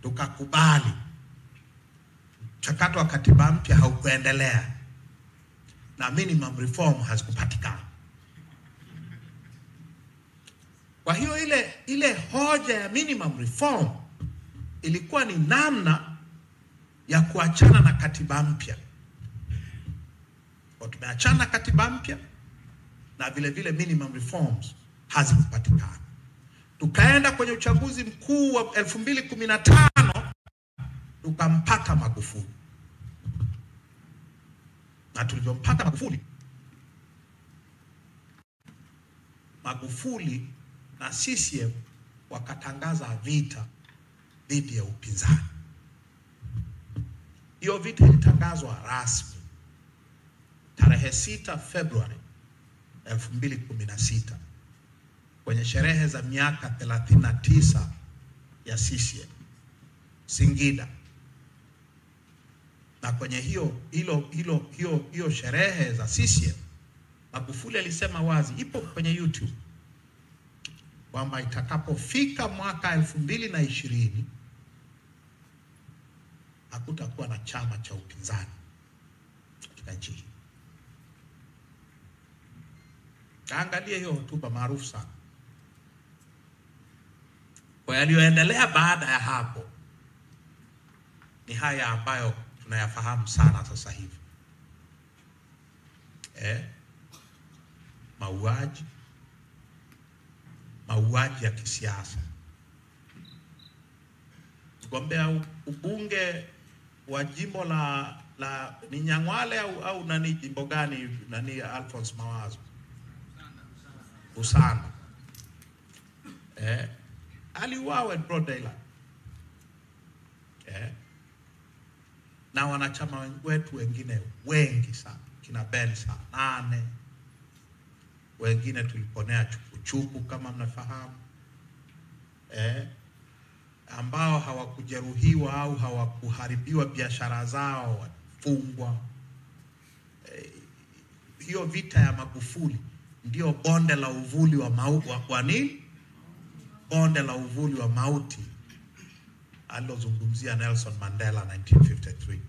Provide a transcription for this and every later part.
tukakubali. Mchakato wa katiba mpya haukuendelea na minimum reform hazikupatikana. Kwa hiyo ile hoja ya minimum reform ilikuwa ni namna ya kuachana na katiba mpya. Kwa tumeachana na katiba mpya na vile vile minimum reforms hazikupatikana. Tukaenda kwenye uchaguzi mkuu wa 2015 tukampata Magufuli. Na tulivyompata Magufuli na CCM wakatangaza vita dhidi ya upinzani. Hiyo vita ilitangazwa rasmi tarehe 6 Februari 2016 kwenye sherehe za miaka 39 ya CCM Singida. Na kwenye hiyo sherehe za CCM Magufuli alisema wazi, ipo kwenye YouTube, kwamba itakapofika mwaka 2020 hakutakuwa na chama cha upinzani katika nchi hii. Angalia hiyo hotuba maarufu sana. Kwa yaliyoendelea baada ya hapo ni haya ambayo tunayafahamu sana sasa hivi. Mauaji ya kisiasa. Mgombea ubunge wa jimbo la ni Nyang'hwale au nani, jimbo gani, nani, Alphonse Mawazo Usana, aliuawa in broad daylight. Na wanachama wetu wengine wengi sana, kina Bensa 8, wengine tuliponea chupu kama mnafahamu, ambao hawakujeruhiwa au hawakuharibiwa biashara zao wafungwa. Hiyo vita ya Magufuli ndio bonde la uvuli wa mauti. Kwa nini? Bonde la uvuli wa mauti alilozungumzia Nelson Mandela 1953.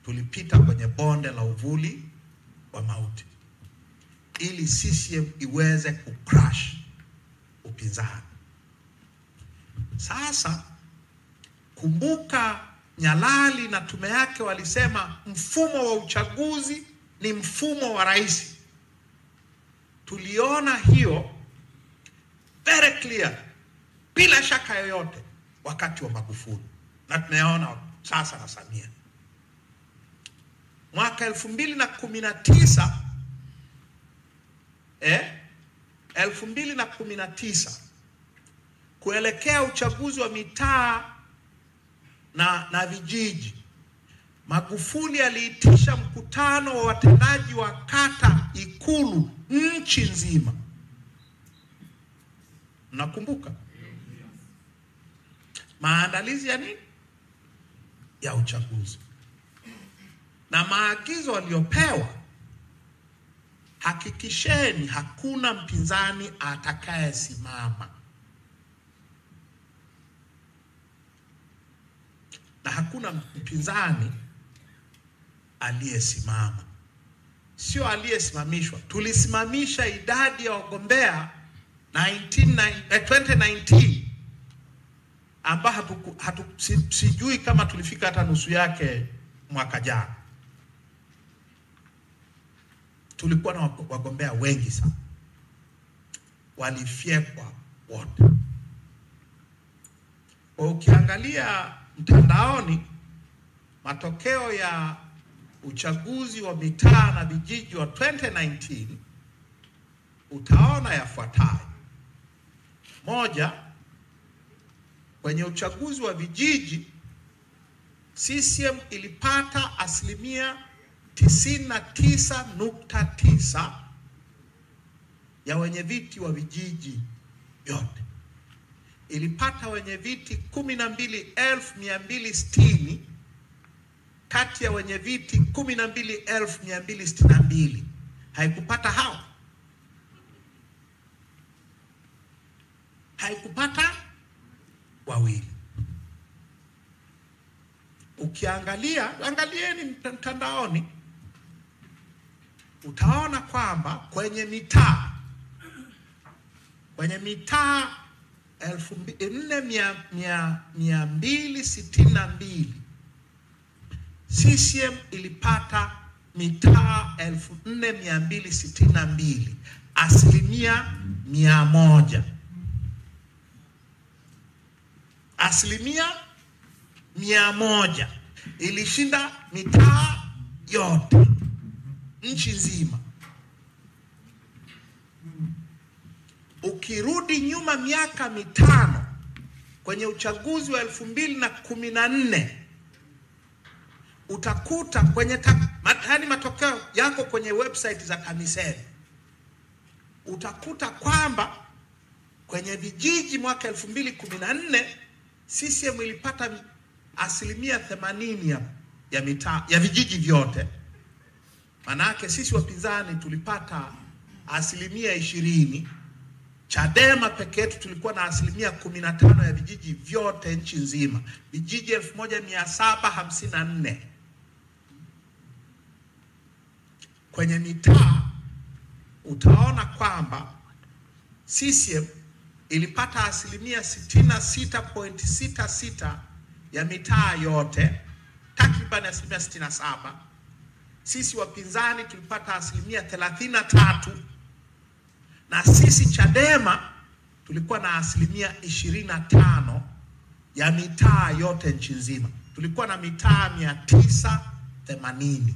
Tulipita kwenye bonde la uvuli wa mauti ili CCM iweze kucrash upinzani. Sasa kumbuka, Nyalali na tume yake walisema mfumo wa uchaguzi ni mfumo wa rais. Tuliona hiyo very clear, bila shaka yoyote, wakati wa Magufuli, na tunayaona sasa na Samia. Mwaka 2019 kuelekea uchaguzi wa mitaa na vijiji, Magufuli aliitisha mkutano wa watendaji wa kata Ikulu nchi nzima. Mnakumbuka? Maandalizi ya nini? Ya uchaguzi. Na maagizo aliyopewa, hakikisheni hakuna mpinzani atakayesimama. Na hakuna mpinzani aliyesimama. Sio aliyesimamishwa. Tulisimamisha idadi ya wagombea 2019 ambao sijui kama tulifika hata nusu yake mwaka jana. Tulikuwa na wagombea wengi sana, walifyekwa wote. Ukiangalia mtandaoni matokeo ya uchaguzi wa mitaa na vijiji wa 2019 utaona yafuatayo. Moja, kwenye uchaguzi wa vijiji CCM ilipata 99.9 ya wenye viti wa vijiji vyote. Ilipata wenye viti 12,260 kati ya wenye viti 12,262. Haikupata hao. Haikupata wawili. angalieni mtandaoni, utaona kwamba kwenye mitaa 4262 CCM ilipata mitaa 4262, 100%. 100% ilishinda mitaa yote nchi nzima. Ukirudi nyuma miaka mitano kwenye uchaguzi wa 2014 utakuta kwenye matokeo yako kwenye website za TAMISEMI, utakuta kwamba kwenye vijiji mwaka 2014 CCM ilipata 80% ya mitaa ya vijiji vyote. Manake sisi wapinzani tulipata 20%. Chadema pekee yetu tulikuwa na 15% ya vijiji vyote nchi nzima, vijiji 1754. Kwenye mitaa utaona kwamba CCM ilipata 66.66% ya mitaa yote, takriban 67%. Sisi wapinzani tulipata 33%, na sisi Chadema tulikuwa na 25% ya mitaa yote nchi nzima. Tulikuwa na mitaa 980.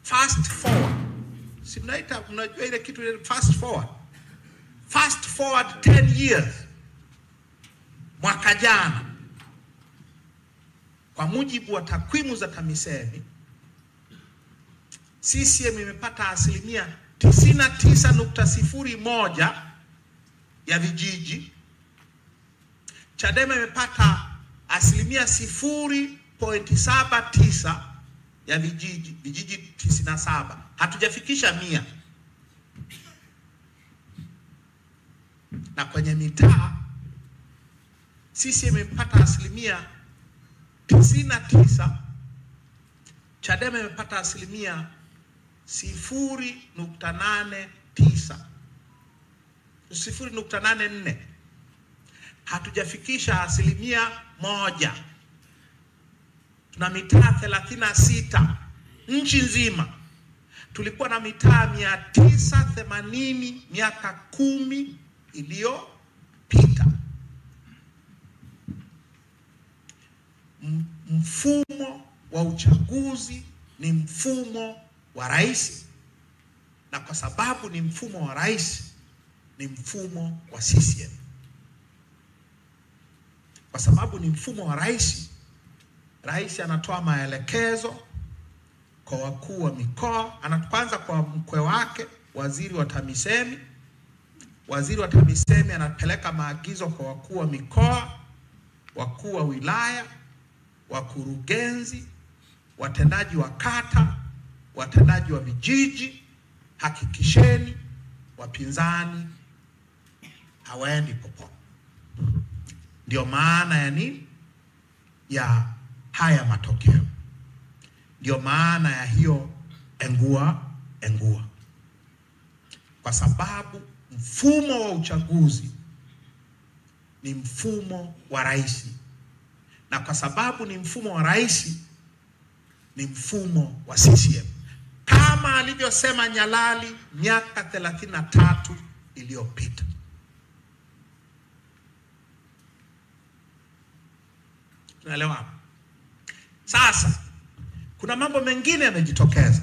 Fast forward, si mnajua ile kitu ile fast forward 10 years. Mwaka jana kwa mujibu wa takwimu za TAMISEMI, CCM imepata 99.01% ya vijiji. Chadema imepata 0.79% ya vijiji 97. Hatujafikisha 100. Na kwenye mitaa CCM imepata 99%, Chadema imepata 0.84. Hatujafikisha 1%. Tuna mitaa 36 nchi nzima. Tulikuwa na mitaa 980 miaka 10 iliyopita. Mfumo wa uchaguzi ni mfumo wa rais, na kwa sababu ni mfumo wa rais, ni mfumo wa CCM. Kwa sababu ni mfumo wa rais, rais anatoa maelekezo kwa wakuu wa mikoa, anaanza kwa mkwe wake, waziri wa TAMISEMI. Waziri wa TAMISEMI anapeleka maagizo kwa wakuu wa mikoa, wakuu wa wilaya, wakurugenzi, watendaji wa kata, watendaji wa vijiji: hakikisheni wapinzani hawaendi popote. Ndio maana ya nini? Ya haya matokeo. Ndio maana ya hiyo engua. Kwa sababu mfumo wa uchaguzi ni mfumo wa rais, na kwa sababu ni mfumo wa rais, ni mfumo wa CCM, kama alivyosema Nyalali miaka 33 iliyopita. Tunaelewa? Sasa kuna mambo mengine yamejitokeza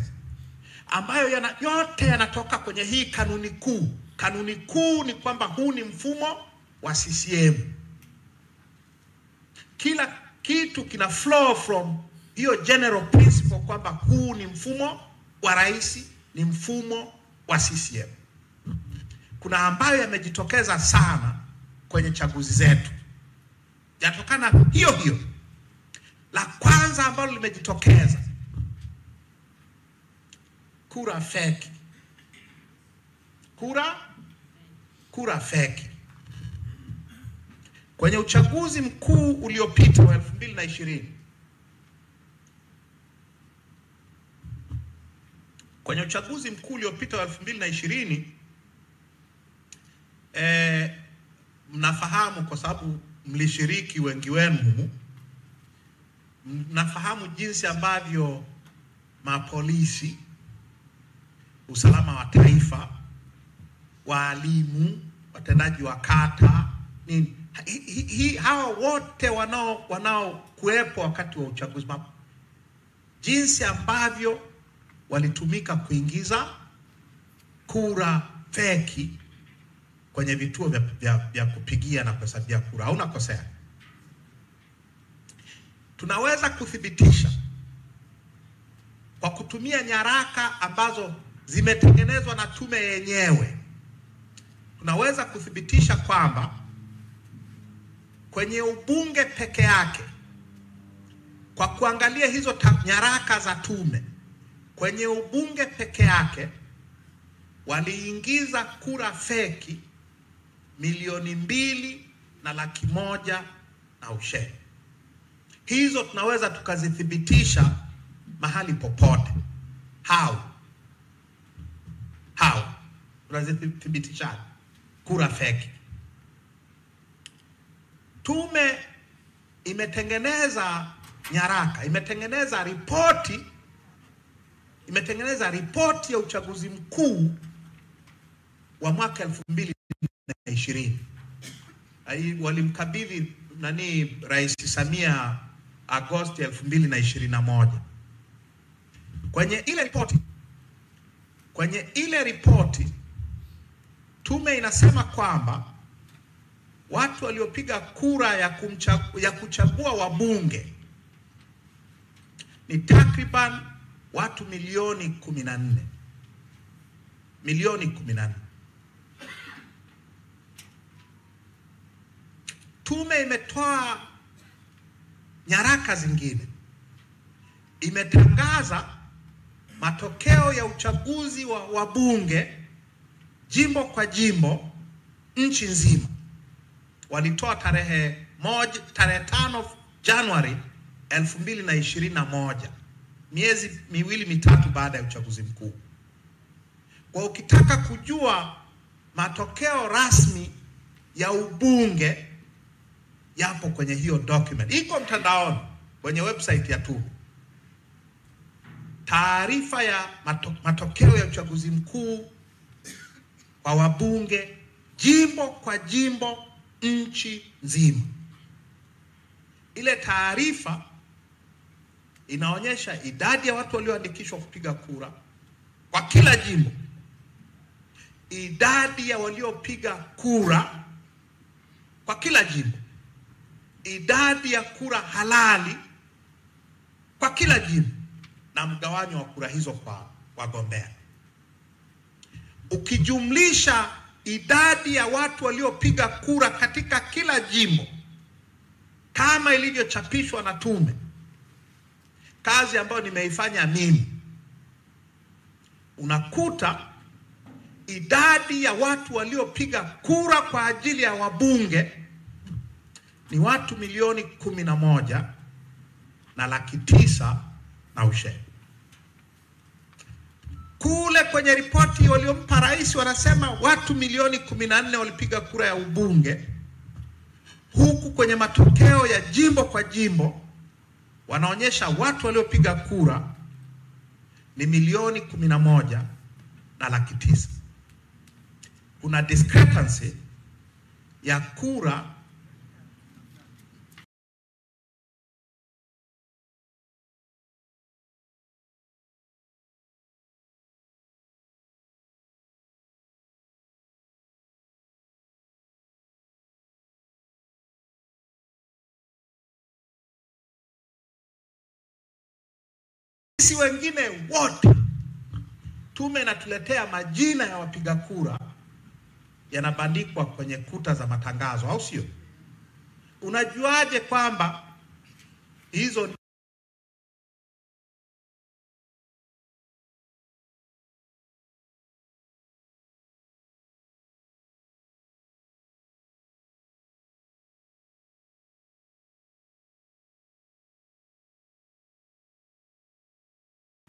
ambayo yote yanatoka kwenye hii kanuni kuu. Kanuni kuu ni kwamba huu ni mfumo wa CCM. Kila kitu kina flow from hiyo general principle kwamba huu ni mfumo wa rais, ni mfumo wa CCM. Kuna ambayo yamejitokeza sana kwenye chaguzi zetu, yatokana hiyo. La kwanza ambalo limejitokeza, kura feki. Kura feki. Kwenye uchaguzi mkuu uliopita wa 2020, kwenye uchaguzi mkuu uliopita wa 2020, mnafahamu kwa sababu mlishiriki wengi wenu humu, mnafahamu jinsi ambavyo mapolisi, usalama wa taifa, walimu, watendaji wa kata, nini, hawa wote wanao kuwepo wakati wa uchaguzi, jinsi ambavyo walitumika kuingiza kura feki kwenye vituo vya kupigia na kuhesabia kura. Hauna kosea. Tunaweza kuthibitisha kwa kutumia nyaraka ambazo zimetengenezwa na tume yenyewe. Tunaweza kuthibitisha kwamba kwenye ubunge peke yake, kwa kuangalia hizo nyaraka za tume, kwenye ubunge peke yake waliingiza kura feki 2,100,000 na ushe. Hizo tunaweza tukazithibitisha mahali popote. How tunazithibitisha kura feki? Tume imetengeneza nyaraka, imetengeneza ripoti ya uchaguzi mkuu wa mwaka 2020. Walimkabidhi Rais Samia Agosti 2021. Kwenye ile ripoti tume inasema kwamba watu waliopiga kura ya kuchagua wabunge ni takriban watu milioni 14. Tume imetoa nyaraka zingine, imetangaza matokeo ya uchaguzi wa wabunge jimbo kwa jimbo nchi nzima. Walitoa tarehe 5 Januari 2021, miezi miwili mitatu baada ya uchaguzi mkuu. Kwa ukitaka kujua matokeo rasmi ya ubunge, yapo kwenye hiyo document, iko mtandaoni kwenye website ya tume. Taarifa ya matokeo ya uchaguzi mkuu kwa wabunge jimbo kwa jimbo nchi nzima. Ile taarifa inaonyesha idadi ya watu walioandikishwa kupiga kura kwa kila jimbo, idadi ya waliopiga kura kwa kila jimbo, idadi ya kura halali kwa kila jimbo, na mgawanyo wa kura hizo kwa wagombea. Ukijumlisha idadi ya watu waliopiga kura katika kila jimbo kama ilivyochapishwa na tume, kazi ambayo nimeifanya mimi, unakuta idadi ya watu waliopiga kura kwa ajili ya wabunge ni watu 11,900,000 na ushe. Kule kwenye ripoti waliompa rais wanasema watu 1,14,000,000 walipiga kura ya ubunge. Huku kwenye matokeo ya jimbo kwa jimbo wanaonyesha watu waliopiga kura ni 11,900,000. Kuna discrepancy ya kura sisi wengine wote. Tume inatuletea majina ya wapiga kura, yanabandikwa kwenye kuta za matangazo, au sio? Unajuaje kwamba hizo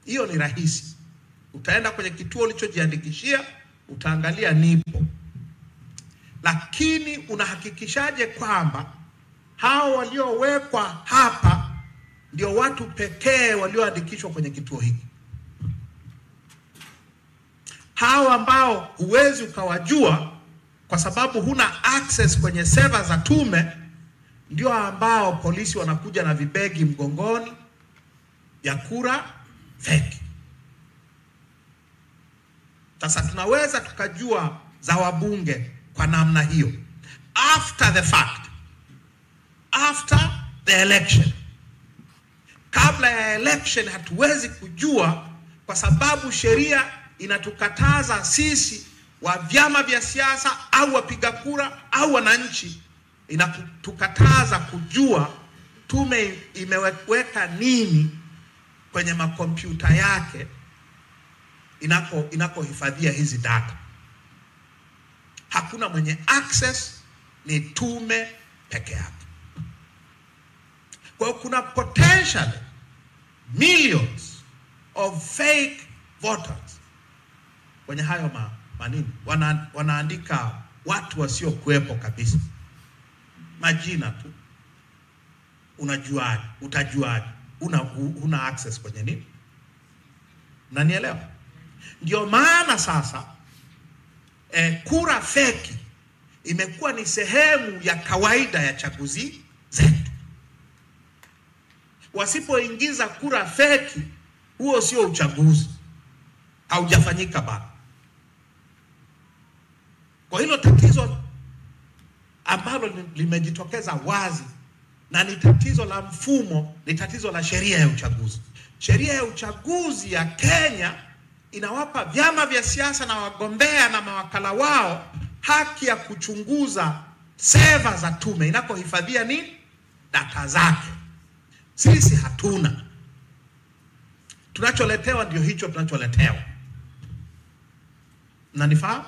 Hiyo ni rahisi. Utaenda kwenye kituo ulichojiandikishia, utaangalia nipo. Lakini unahakikishaje kwamba hao waliowekwa hapa ndio watu pekee walioandikishwa kwenye kituo hiki? Hao ambao huwezi ukawajua kwa sababu huna access kwenye server za tume, ndio ambao polisi wanakuja na vibegi mgongoni ya kura feki. Sasa tunaweza tukajua za wabunge kwa namna hiyo after the fact, after the election. Kabla ya election hatuwezi kujua, kwa sababu sheria inatukataza sisi wa vyama vya siasa au wapiga kura au wananchi, inatukataza kujua tume imeweka nini kwenye makompyuta yake inakohifadhia hizi data. Hakuna mwenye access, ni tume peke yake. Kwa kuna potential millions of fake voters kwenye hayo manini. Wanaandika watu wasio kuwepo kabisa, majina tu. Unajuaje? Utajuaje? Una access kwenye nini? Mnanielewa? Ndio maana sasa kura feki imekuwa ni sehemu ya kawaida ya chaguzi zetu. Wasipoingiza kura feki, huo sio uchaguzi, haujafanyika bado. Kwa hilo tatizo ambalo limejitokeza wazi, na ni tatizo la mfumo, ni tatizo la sheria ya uchaguzi. Sheria ya uchaguzi ya Kenya inawapa vyama vya siasa na wagombea na mawakala wao haki ya kuchunguza seva za tume inakohifadhia nini, data zake. Sisi hatuna. Tunacholetewa ndio hicho tunacholetewa. Mnanifahamu?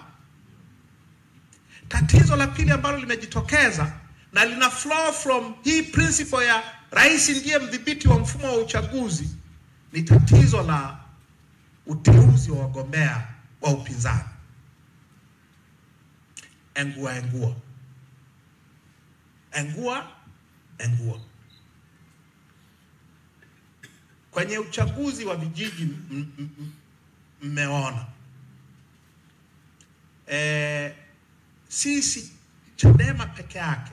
Tatizo la pili ambalo limejitokeza na lina flow from hii principle ya rais ndiye mdhibiti wa mfumo wa uchaguzi, ni tatizo la uteuzi wa wagombea wa upinzani. Engua. Kwenye uchaguzi wa vijiji mmeona sisi Chadema peke yake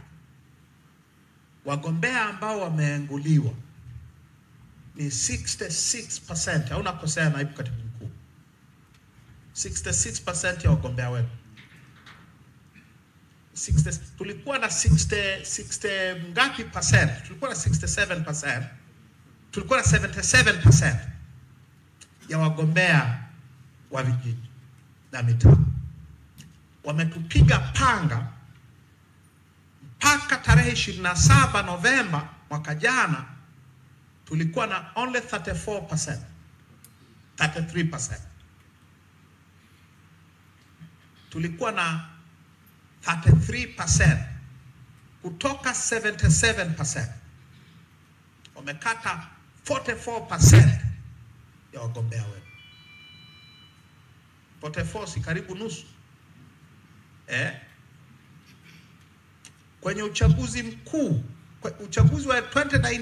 wagombea ambao wameenguliwa ni 66%. Hauna kosea, naibu katibu mkuu. 66% ya wagombea wetu. Tulikuwa na 60 ngapi percent? Tulikuwa na 67%. Tulikuwa na 77% ya wagombea wa vijiji na mitaa. Wametupiga panga mpaka tarehe 27 Novemba mwaka jana tulikuwa na only 34%, 33%. Tulikuwa na 33% kutoka 77%. Wamekata 44% ya wagombea wetu. 44 si karibu nusu. Kwenye uchaguzi mkuu, uchaguzi wa 2019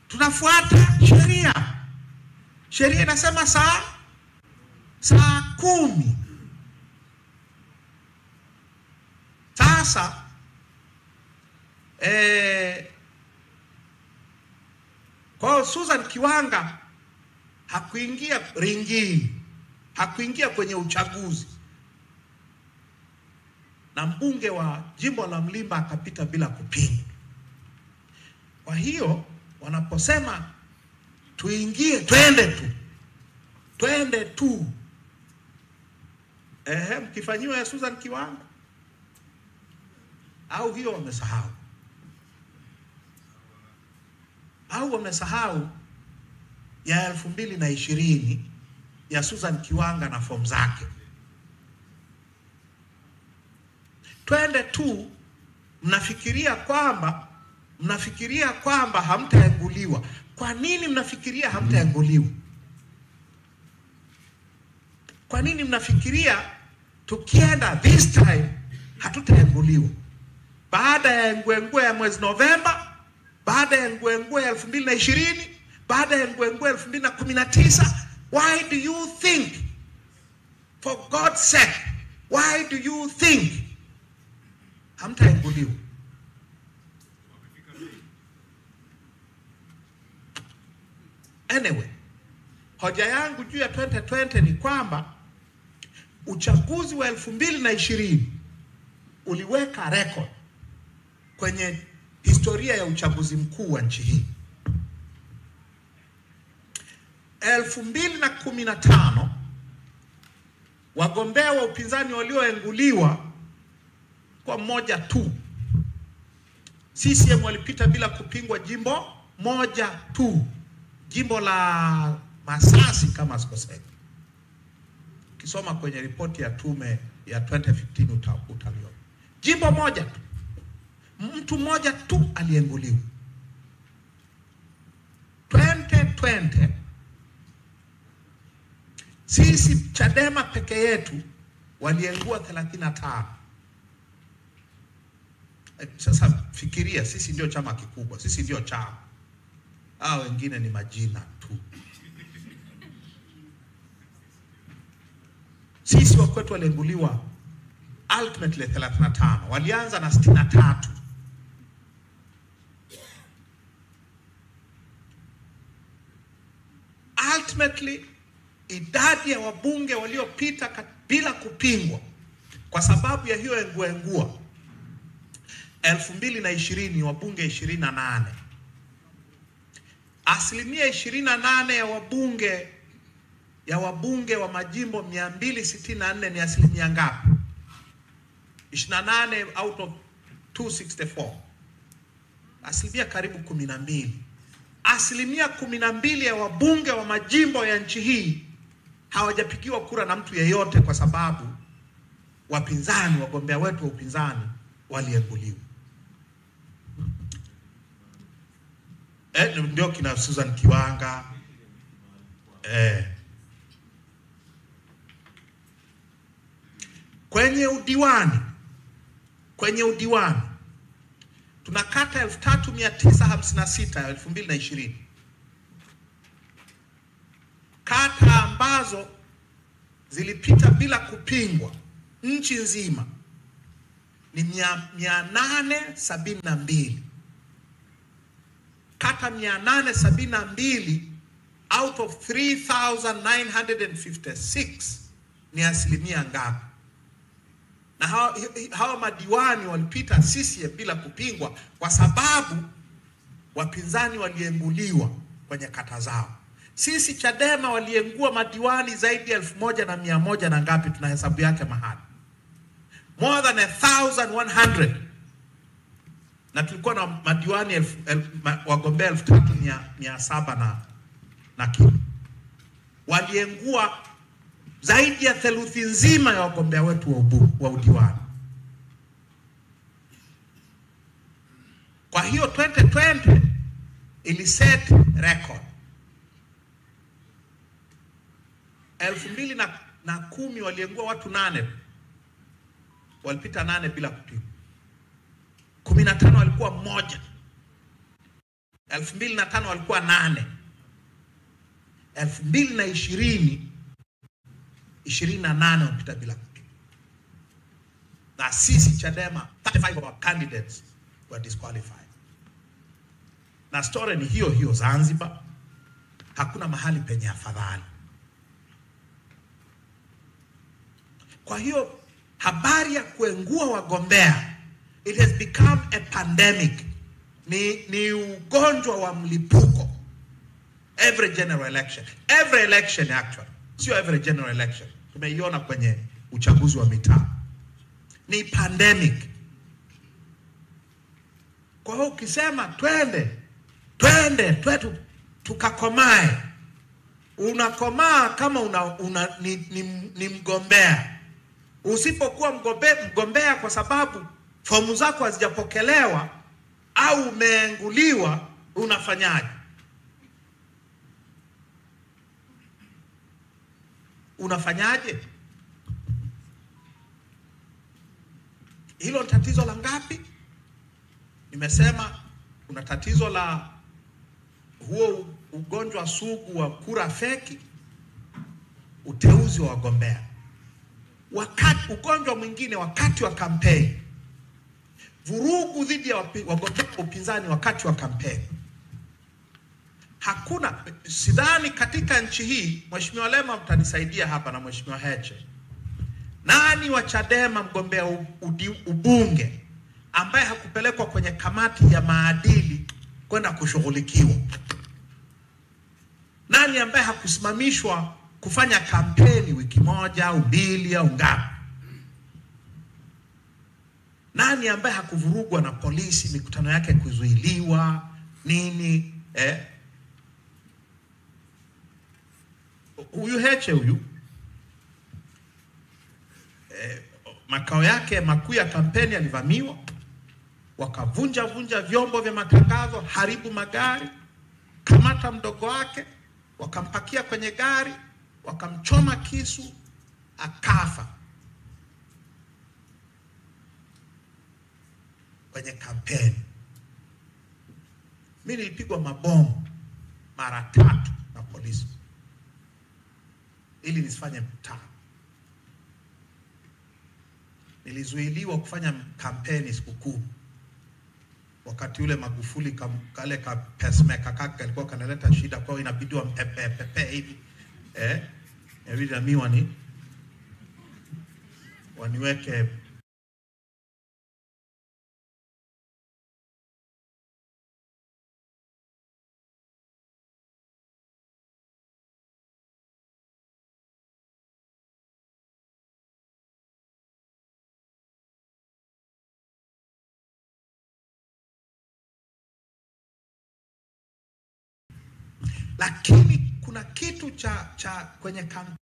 tunafuata sheria. Sheria inasema saa 10. Sasa kwa Susan Kiwanga hakuingia ringini, hakuingia kwenye uchaguzi, na mbunge wa jimbo la Mlimba akapita bila kupinga. Kwa hiyo wanaposema tuingie, twende tu, mkifanyiwa ya Susan Kiwanga au hiyo wamesahau, Au wamesahau ya 2020 ya Susan Kiwanga na fomu zake. Twende tu mnafikiria kwamba hamtaenguliwa. Kwa nini mnafikiria hamtaenguliwa? Kwa nini mnafikiria tukienda this time hatutaenguliwa? Baada ya ngwengwe ya mwezi Novemba, baada ya ngwengwe ya 2020, baada ya ngwengwe ya 2019, why do you think, for God's sake, why do you think hamtaenguliwa? Anyway, hoja yangu juu ya 2020 ni kwamba uchaguzi wa 2020 uliweka record kwenye historia ya uchaguzi mkuu wa nchi hii. 2015 wagombea wa upinzani walioenguliwa kwa mmoja tu. CCM walipita bila kupingwa jimbo moja tu, jimbo la Masasi kama sikosei. Kisoma kwenye ripoti ya tume ya 2015 utaliona. Jimbo moja tu, mtu mmoja tu alienguliwa. 2020 sisi Chadema peke yetu waliengua 35. Sasa fikiria, sisi ndio chama kikubwa, sisi ndio chama. Hao wengine ni majina tu. Sisi wa kwetu walienguliwa ultimately 35. Walianza na 63. Ultimately idadi ya wabunge waliopita bila kupingwa kwa sababu ya hiyo engua 2020 wabunge 28. Asilimia 28 ya wabunge wa majimbo 264 ni asilimia ngapi? 28 out of 264. Asilimia karibu 12. Asilimia 12 ya wabunge wa majimbo ya nchi hii hawajapigiwa kura na mtu yeyote kwa sababu wapinzani, wagombea wetu wa upinzani walienguliwa. Ndio kina Susan Kiwanga. Kwenye udiwani tuna kata 3956 2020. Kata ambazo zilipita bila kupingwa nchi nzima ni 872. Kata 872 out of 3956 ni asilimia ngapi? Na hawa madiwani walipita CCM bila kupingwa kwa sababu wapinzani walienguliwa kwenye kata zao. Sisi Chadema waliengua madiwani zaidi ya 1100 na ngapi, tunahesabu yake mahali. More than 1100. Na tulikuwa na madiwani wagombea 3700 na kitu. Waliengua zaidi ya theluthi nzima ya wagombea wetu wa udiwani. Kwa hiyo 2020 ili set record. 2010 waliengua watu 8. Walipita 8 bila kupingwa. 15 walikuwa 1. 2005 walikuwa 8. 2020 28 walipita bila kupingwa. Na sisi Chadema 35 of our candidates were disqualified. Na story ni hiyo Zanzibar. Hakuna mahali penye afadhali. Kwa hiyo habari ya kuengua wagombea, it has become a pandemic. Ni ugonjwa wa mlipuko. Every general election, actually, sio every general election, tumeiona kwenye uchaguzi wa mitaa, ni pandemic. Kwa hiyo ukisema twende twende tukakomae. Unakomaa kama ni mgombea. Usipokuwa mgombea kwa sababu fomu zako hazijapokelewa au umeenguliwa, unafanyaje? Unafanyaje? Hilo tatizo la ngapi? Nimesema kuna tatizo la huo ugonjwa sugu wa kura feki, uteuzi wa wagombea. Ugonjwa mwingine wakati wa kampeni, vurugu dhidi ya wagombea upinzani wakati wa kampeni. Hakuna, sidhani katika nchi hii, Mheshimiwa Lema mtanisaidia hapa na Mheshimiwa Heche, nani wa Chadema mgombea ubunge ambaye hakupelekwa kwenye kamati ya maadili kwenda kushughulikiwa? Nani ambaye hakusimamishwa kufanya kampeni wiki moja au mbili au ngapi? Nani ambaye hakuvurugwa na polisi, mikutano yake kuzuiliwa nini? Huyu Heche huyu, makao yake makuu ya kampeni alivamiwa, wakavunja vyombo vya matangazo, haribu magari, kamata mdogo wake, wakampakia kwenye gari, wakamchoma kisu, akafa kwenye kampeni. Mimi nilipigwa mabomu mara 3 na polisi ili nisifanye mkutano. Nilizuiliwa kufanya kampeni siku 10. Wakati ule Magufuli kale ka pacemaker kaka kalikuwa kanaleta shida, kwa inabidi wampepe hivi. Inabidi mimi waniweke lakini kuna kitu cha kwenye kampeni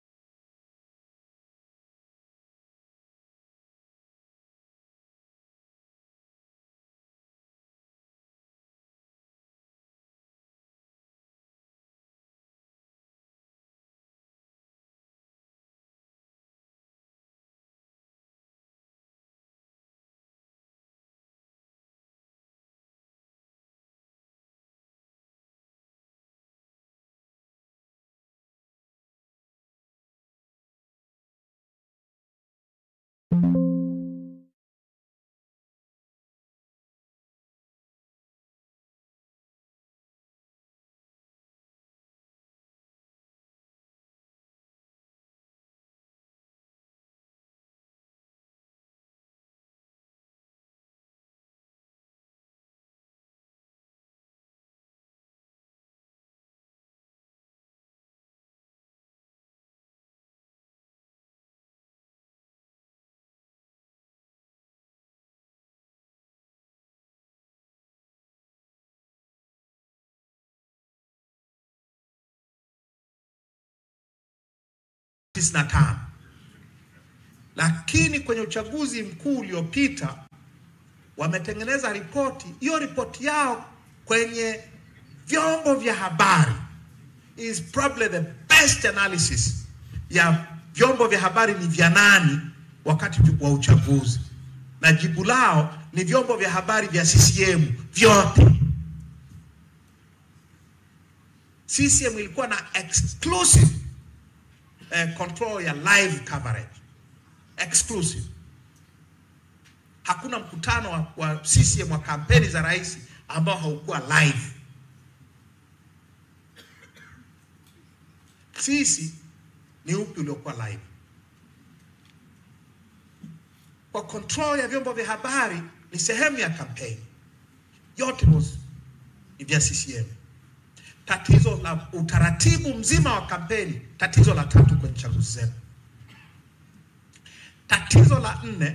na lakini kwenye uchaguzi mkuu uliopita wametengeneza ripoti. Hiyo ripoti yao kwenye vyombo vya habari is probably the best analysis ya vyombo vya habari ni vya nani wakati wa uchaguzi, na jibu lao ni vyombo vya habari vya CCM vyote. CCM ilikuwa na exclusive control ya live coverage, exclusive. Hakuna mkutano wa CCM wa kampeni za rais ambao haukuwa live. Sisi ni upi uliokuwa live? Kwa control ya vyombo vya habari ni sehemu ya kampeni yote ni vya CCM. Tatizo la utaratibu mzima wa kampeni, tatizo la 3 kwenye chaguzi zetu. Tatizo la 4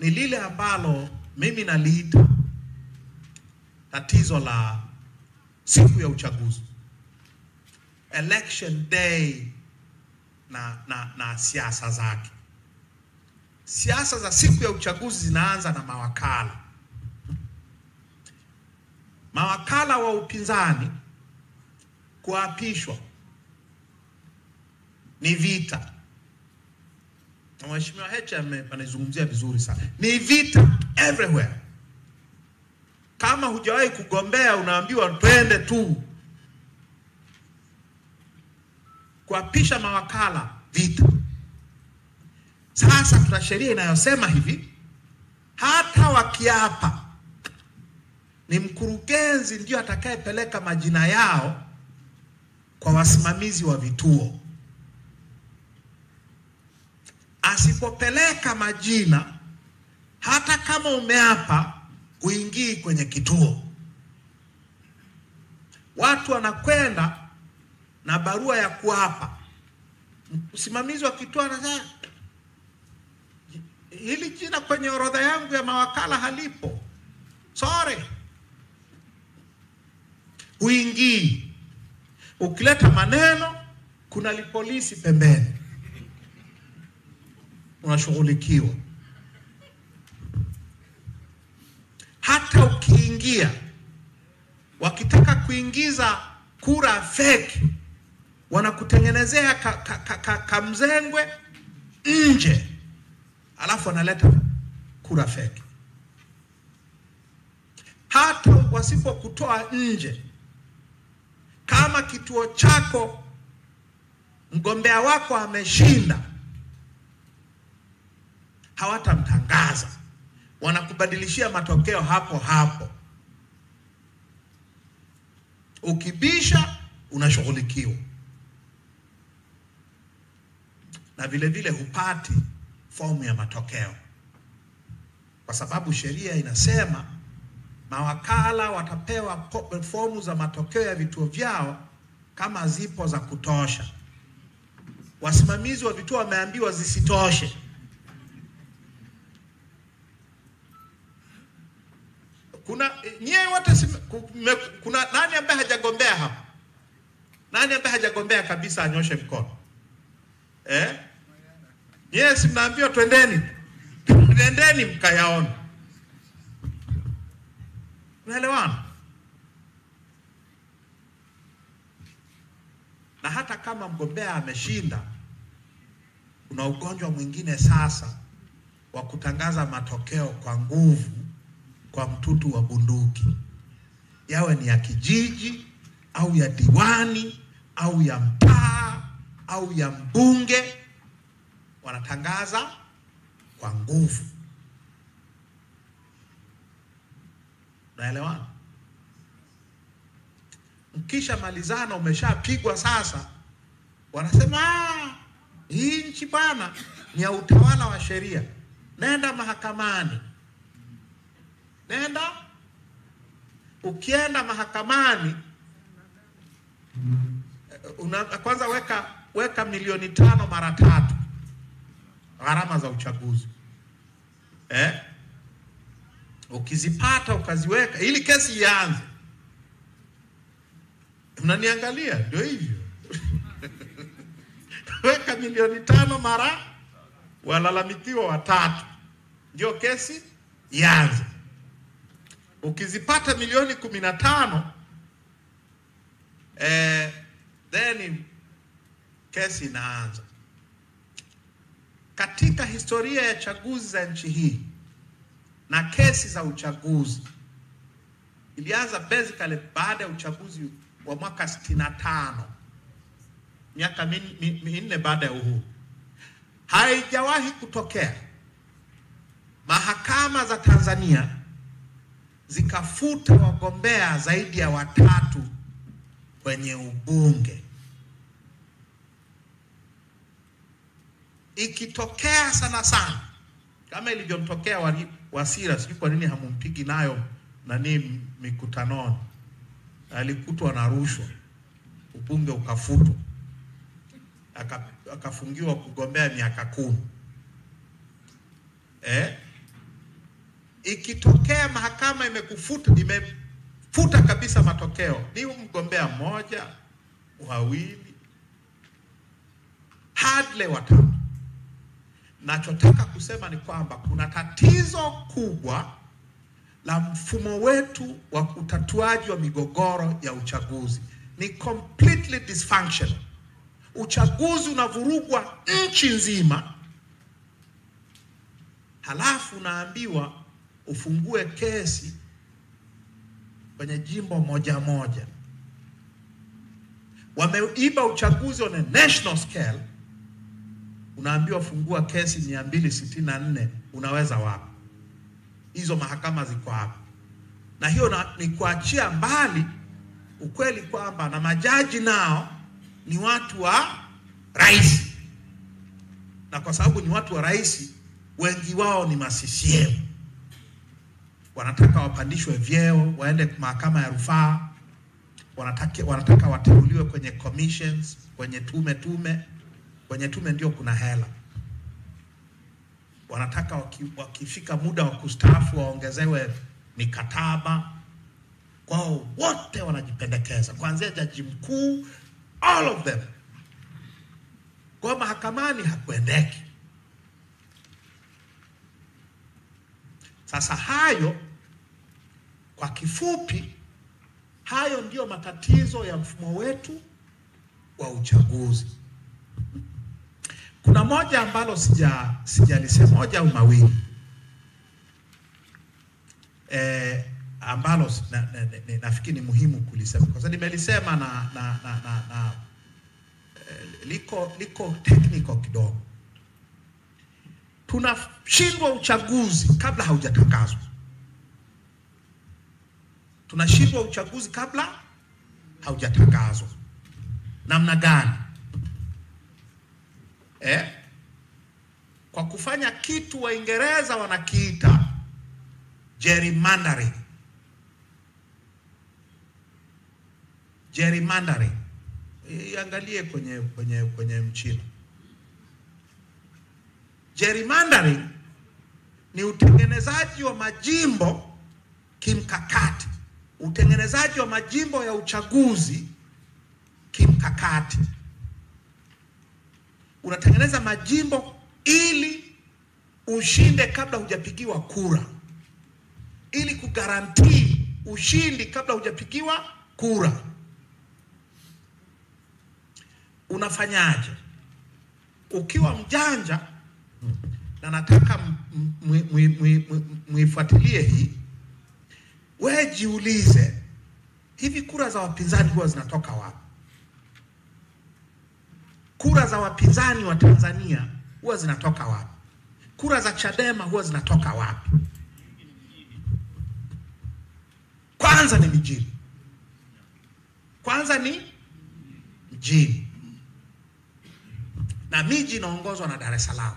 ni lile ambalo mimi naliita tatizo la siku ya uchaguzi, election day, na siasa zake. Siasa za siku ya uchaguzi zinaanza na mawakala. Mawakala wa upinzani kuapishwa ni vita. Mheshimiwa Heche anazungumzia vizuri sana. Ni vita everywhere. Kama hujawahi kugombea unaambiwa twende tu. Kuapisha mawakala vita. Sasa tuna sheria inayosema hivi, hata wakiapa ni mkurugenzi ndio atakayepeleka majina yao kwa wasimamizi wa vituo. Asipopeleka majina, hata kama umeapa, huingii kwenye kituo. Watu wanakwenda na barua ya kuapa. Msimamizi wa kituo anasema, hili jina kwenye orodha yangu ya mawakala halipo, sorry. Huingii. Ukileta maneno, kuna polisi pembeni, unashughulikiwa. Hata ukiingia, wakitaka kuingiza kura fake, wanakutengenezea kamzengwe nje, alafu wanaleta kura fake. Hata wasipokutoa nje, kama kituo chako mgombea wako ameshinda, hawatamtangaza, wanakubadilishia matokeo hapo hapo. Ukibisha unashughulikiwa. Na vile vile hupati fomu ya matokeo, kwa sababu sheria inasema mawakala watapewa fomu za matokeo ya vituo vyao kama zipo za kutosha. Wasimamizi wa vituo wameambiwa zisitoshe. Kuna nyie wote kuna nani ambaye hajagombea hapa? Nani ambaye hajagombea kabisa anyoshe mkono? Yes, mnaambiwa twendeni. Twendeni mkayaona. Unaelewana? Na hata kama mgombea ameshinda, kuna ugonjwa mwingine sasa wa kutangaza matokeo kwa nguvu, kwa mtutu wa bunduki. Yawe ni ya kijiji au ya diwani au ya mtaa au ya mbunge, wanatangaza kwa nguvu. Naelewana? Mkisha malizana, umeshapigwa sasa, wanasema hii nchi bwana ni ya utawala wa sheria, nenda mahakamani. Nenda. Ukienda mahakamani, kwanza weka milioni 5 mara 3 gharama za uchaguzi. Ukizipata ukaziweka ili kesi ianze. Mnaniangalia? Ndio hivyo. Weka milioni 5 mara walalamikiwa 3, ndio kesi ianze. Ukizipata milioni 15, then kesi inaanza. Katika historia ya chaguzi za nchi hii na kesi za uchaguzi, ilianza basically baada ya uchaguzi wa mwaka 65, miaka 4 baada ya uhuru. Haijawahi kutokea mahakama za Tanzania zikafuta wagombea zaidi ya 3 kwenye ubunge. Ikitokea sana sana kama ilivyomtokea Wasira, sijui kwa nini hamumpigi nayo nani mikutanoni, alikutwa na rushwa, ubunge ukafutwa, akafungiwa kugombea miaka 10. Ikitokea mahakama imekufuta, futa kabisa matokeo, ni mgombea mmoja, wawili, hardly watano. Nachotaka kusema ni kwamba kuna tatizo kubwa la mfumo wetu wa utatuaji wa migogoro ya uchaguzi. Ni completely dysfunctional. Uchaguzi unavurugwa nchi nzima, halafu unaambiwa ufungue kesi kwenye jimbo moja moja. Wameiba uchaguzi on a national scale, unaambiwa fungua kesi 264, unaweza wapi? Hizo mahakama ziko hapa. Na hiyo ni kuachia mbali ukweli kwamba na majaji nao ni watu wa rais. Na kwa sababu ni watu wa rais, wengi wao ni ma-CCM. Wanataka wapandishwe vyeo, waende mahakama ya rufaa, wanataka wateuliwe kwenye commissions, kwenye tume. Kwenye tume ndio kuna hela. Wanataka wakifika muda wa kustaafu waongezewe mikataba. Kwao wote wanajipendekeza, kuanzia jaji mkuu, all of them. Kwa mahakamani hakuendeki. Sasa hayo, kwa kifupi, hayo ndio matatizo ya mfumo wetu wa uchaguzi. Kuna moja ambalo sijalisema, moja au mawili ambalo nafikiri ni muhimu kulisema, kwa sababu nimelisema na liko technical kidogo. Tunashindwa uchaguzi kabla haujatangazwa. Tunashindwa uchaguzi kabla haujatangazwa. Namna gani? Kwa kufanya kitu Waingereza wanakiita gerrymandering. Gerrymandering. Iangalie kwenye mchino. Gerrymandering ni utengenezaji wa majimbo kimkakati. Utengenezaji wa majimbo ya uchaguzi kimkakati. Unatengeneza majimbo ili ushinde kabla hujapigiwa kura, ili kugarantii ushindi kabla hujapigiwa kura. Unafanyaje? Ukiwa mjanja, na nataka muifuatilie hii, wewe jiulize, hivi kura za wapinzani huwa zinatoka wapi? Kura za wapinzani wa Tanzania huwa zinatoka wapi? Kura za Chadema huwa zinatoka wapi? Kwanza ni mjini. Kwanza ni mjini. Na miji inaongozwa na Dar es Salaam.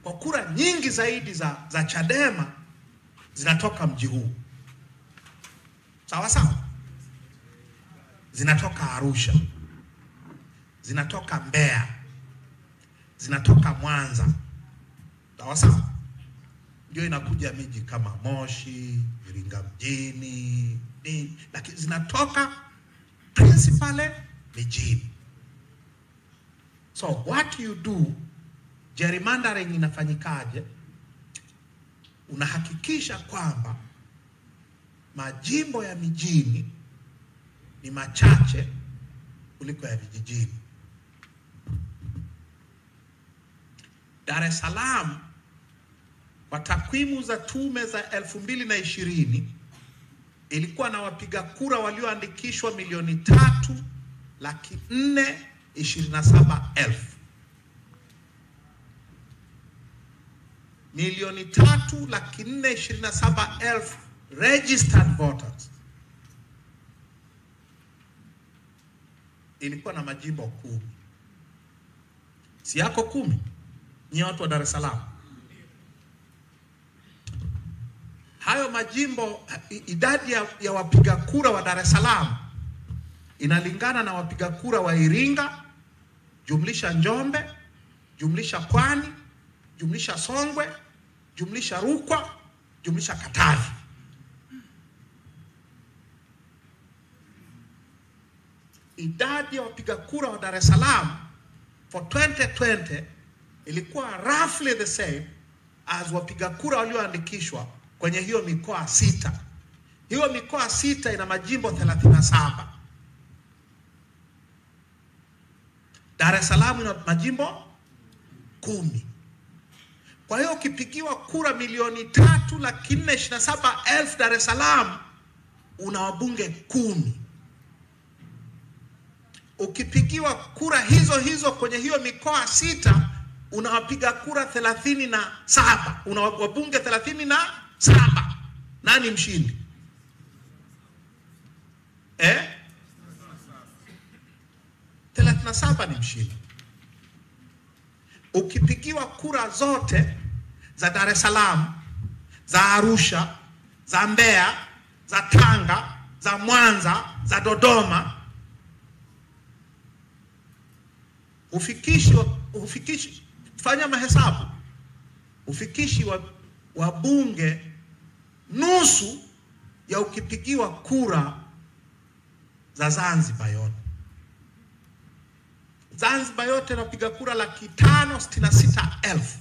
Kwa kura nyingi zaidi za Chadema zinatoka mji huu. Sawa sawa? Zinatoka Arusha, zinatoka Mbeya, zinatoka Mwanza. Sawa sawa? Ndio inakuja miji kama Moshi, Iringa mjini, lakini zinatoka principally mijini. So what you do, gerrymandering inafanyikaje? Unahakikisha kwamba majimbo ya mijini ni machache kuliko ya vijijini. Dar es Salaam, kwa takwimu za tume za 2020, ilikuwa na wapiga kura walioandikishwa 3,427,000. 3,427,000 registered voters. Ilikuwa na majimbo 10. Si yako 10? Ni watu wa Dar es Salaam. Hayo majimbo, idadi ya wapiga kura wa Dar es Salaam inalingana na wapiga kura wa Iringa, jumlisha Njombe, jumlisha Pwani, jumlisha Songwe, jumlisha Rukwa, jumlisha Katavi. idadi ya wapiga kura wa Dar es Salaam for 2020 ilikuwa roughly the same as wapiga kura walioandikishwa kwenye hiyo mikoa 6. Hiyo mikoa 6 ina majimbo 37. Dar es Salaam ina majimbo 10. Kwa hiyo ukipigiwa kura 3,427,000 Dar es Salaam, una wabunge 10. Ukipigiwa kura hizo kwenye hiyo mikoa 6, unawapiga kura 37, una wabunge 37. Nani mshindi? 37 ni mshindi. Ukipigiwa kura zote za Dar es Salaam, za Arusha, za Mbeya, za Tanga, za Mwanza, za Dodoma, ufikishi fanya mahesabu, ufikishi wa bunge nusu ya ukipigiwa kura za Zanzibar yote. Zanzibar yote inapiga kura 566,000.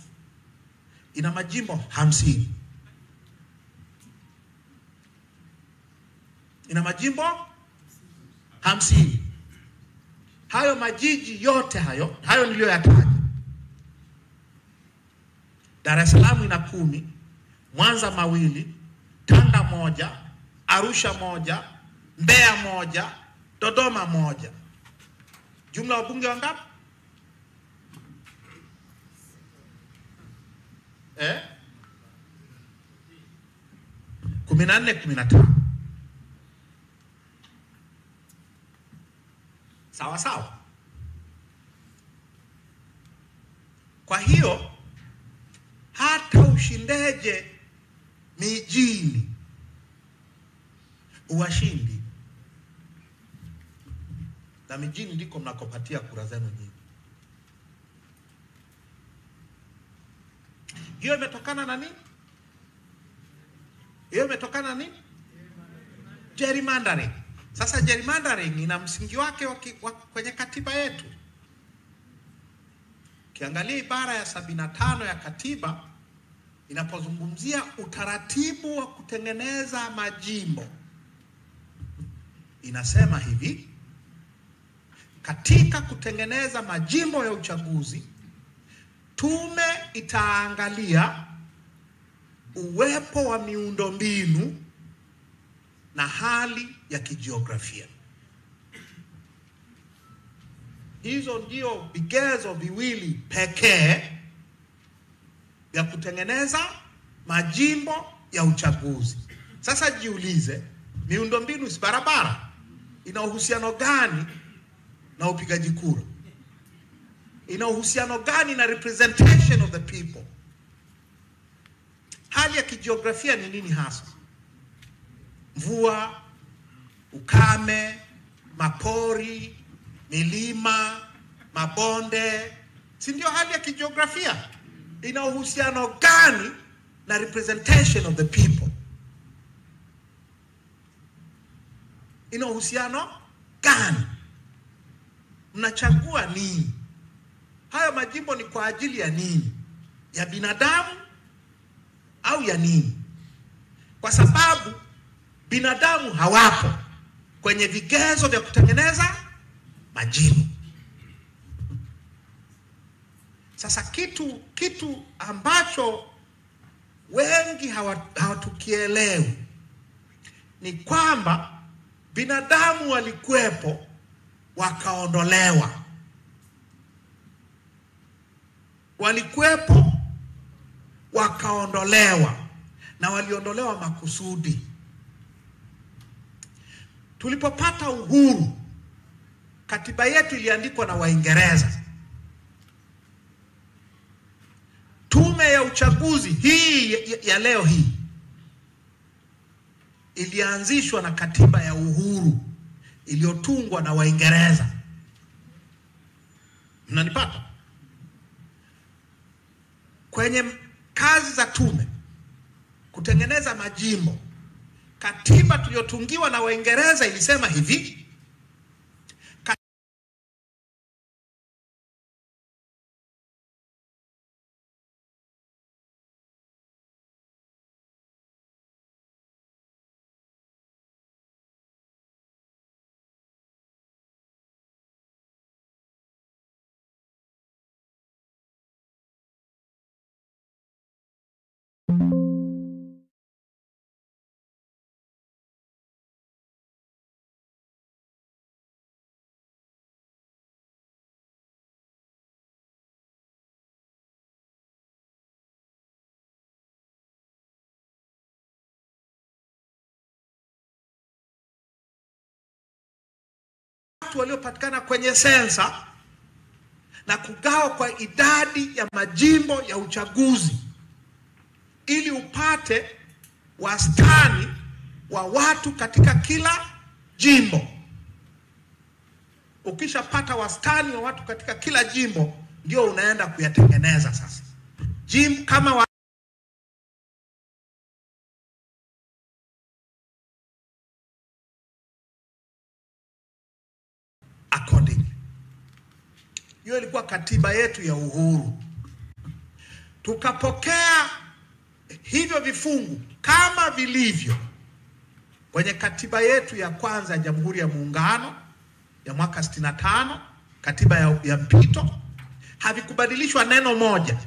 Ina majimbo 50. Ina majimbo 50. Hayo majiji yote hayo niliyoyataja. Dar es Salaam ina 10, Mwanza 2, Tanga 1, Arusha 1, Mbeya 1, Dodoma 1. Jumla wabunge wangapi? 14-15. Sawa sawa. Kwa hiyo hata ushindeje mijini, uwashindi. Na mijini ndiko mnakopatia kura zenu nyingi. Hiyo imetokana na nini? Gerrymandering. Sasa gerrymandering ina msingi wake kwenye katiba yetu. Kiangalia ibara ya 75 ya katiba inapozungumzia utaratibu wa kutengeneza majimbo, inasema hivi: katika kutengeneza majimbo ya uchaguzi, tume itaangalia uwepo wa miundombinu na hali ya kijiografia. Hizo ndio vigezo viwili pekee vya kutengeneza majimbo ya uchaguzi. Sasa jiulize, miundombinu si barabara, ina uhusiano gani na upigaji kura? Ina uhusiano gani na representation of the people? Hali ya kijiografia ni nini hasa? Mvua, ukame, mapori, milima, mabonde, si ndio hali ya kijiografia? Ina uhusiano gani na representation of the people? Ina uhusiano gani? Mnachagua nini? Hayo majimbo ni kwa ajili ya nini? Ya binadamu au ya nini? Kwa sababu binadamu hawapo kwenye vigezo vya kutengeneza majimbo. Sasa kitu ambacho wengi hawatukielewi ni kwamba binadamu walikuwepo wakaondolewa. Walikuwepo wakaondolewa, na waliondolewa makusudi. Tulipopata uhuru, katiba yetu iliandikwa na Waingereza. Tume ya uchaguzi hii ya leo hii ilianzishwa na katiba ya uhuru iliyotungwa na Waingereza. Mnanipata? Kwenye kazi za tume kutengeneza majimbo, katiba tuliyotungiwa na Waingereza ilisema hivi: watu waliopatikana kwenye sensa na kugawa kwa idadi ya majimbo ya uchaguzi ili upate wastani wa watu katika kila jimbo. Ukishapata wastani wa watu katika kila jimbo, ndio unaenda kuyatengeneza sasa jimbo kama accordingly. Hiyo ilikuwa katiba yetu ya uhuru. Tukapokea hivyo vifungu kama vilivyo kwenye katiba yetu ya kwanza ya Jamhuri ya Muungano ya mwaka 65, katiba ya mpito. Havikubadilishwa neno moja.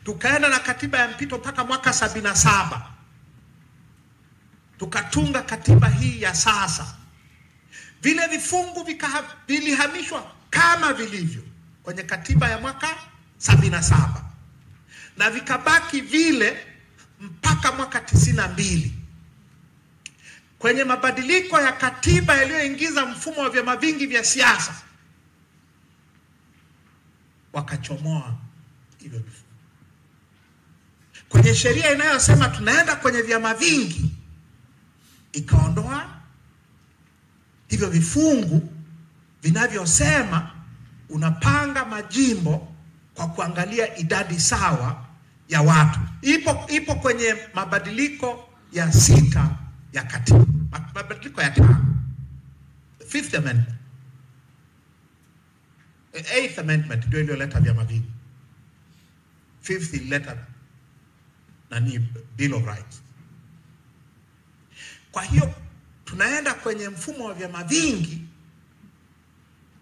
Tukaenda na katiba ya mpito mpaka mwaka 77. Tukatunga katiba hii ya sasa. Vile vifungu vilihamishwa kama vilivyo kwenye katiba ya mwaka 77 na vikabaki vile mpaka mwaka 92. Kwenye mabadiliko ya katiba yaliyoingiza mfumo wa vyama vingi vya siasa, wakachomoa hivyo vifungu. Kwenye sheria inayosema tunaenda kwenye vyama vingi, ikaondoa hivyo vifungu vinavyosema unapanga majimbo kwa kuangalia idadi sawa ya watu. Ipo kwenye mabadiliko ya 6 ya katiba. Mabadiliko ya 5. The 5th Amendment. The 8th Amendment ndio iliyoleta vyama vingi. 5th ilileta Bill of Rights. Kwa hiyo tunaenda kwenye mfumo wa vyama vingi.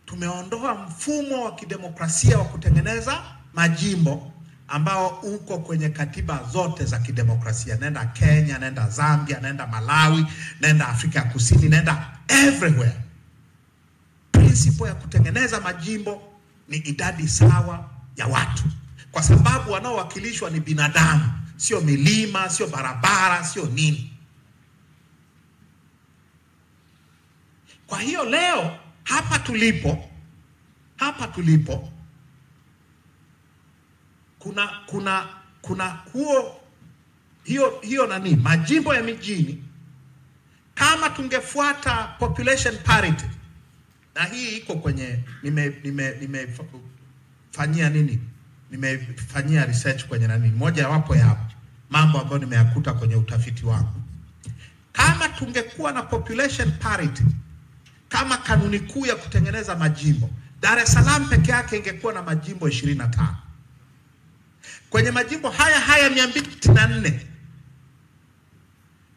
Tumeondoa mfumo wa kidemokrasia wa kutengeneza majimbo ambao uko kwenye katiba zote za kidemokrasia. Nenda Kenya, nenda Zambia, nenda Malawi, nenda Afrika ya Kusini, nenda everywhere. Principle ya kutengeneza majimbo ni idadi sawa ya watu, kwa sababu wanaowakilishwa ni binadamu, sio milima, sio barabara, sio nini. Kwa hiyo leo hapa tulipo kuna hiyo nani majimbo ya mijini. Kama tungefuata population parity, na hii iko kwenye nimefanyia research kwenye nani, moja wapo ya mambo ambayo nimeyakuta kwenye utafiti wangu. Kama tungekuwa na population parity kama kanuni kuu ya kutengeneza majimbo, Dar es Salaam peke yake ingekuwa na majimbo 25. Kwenye majimbo haya 294,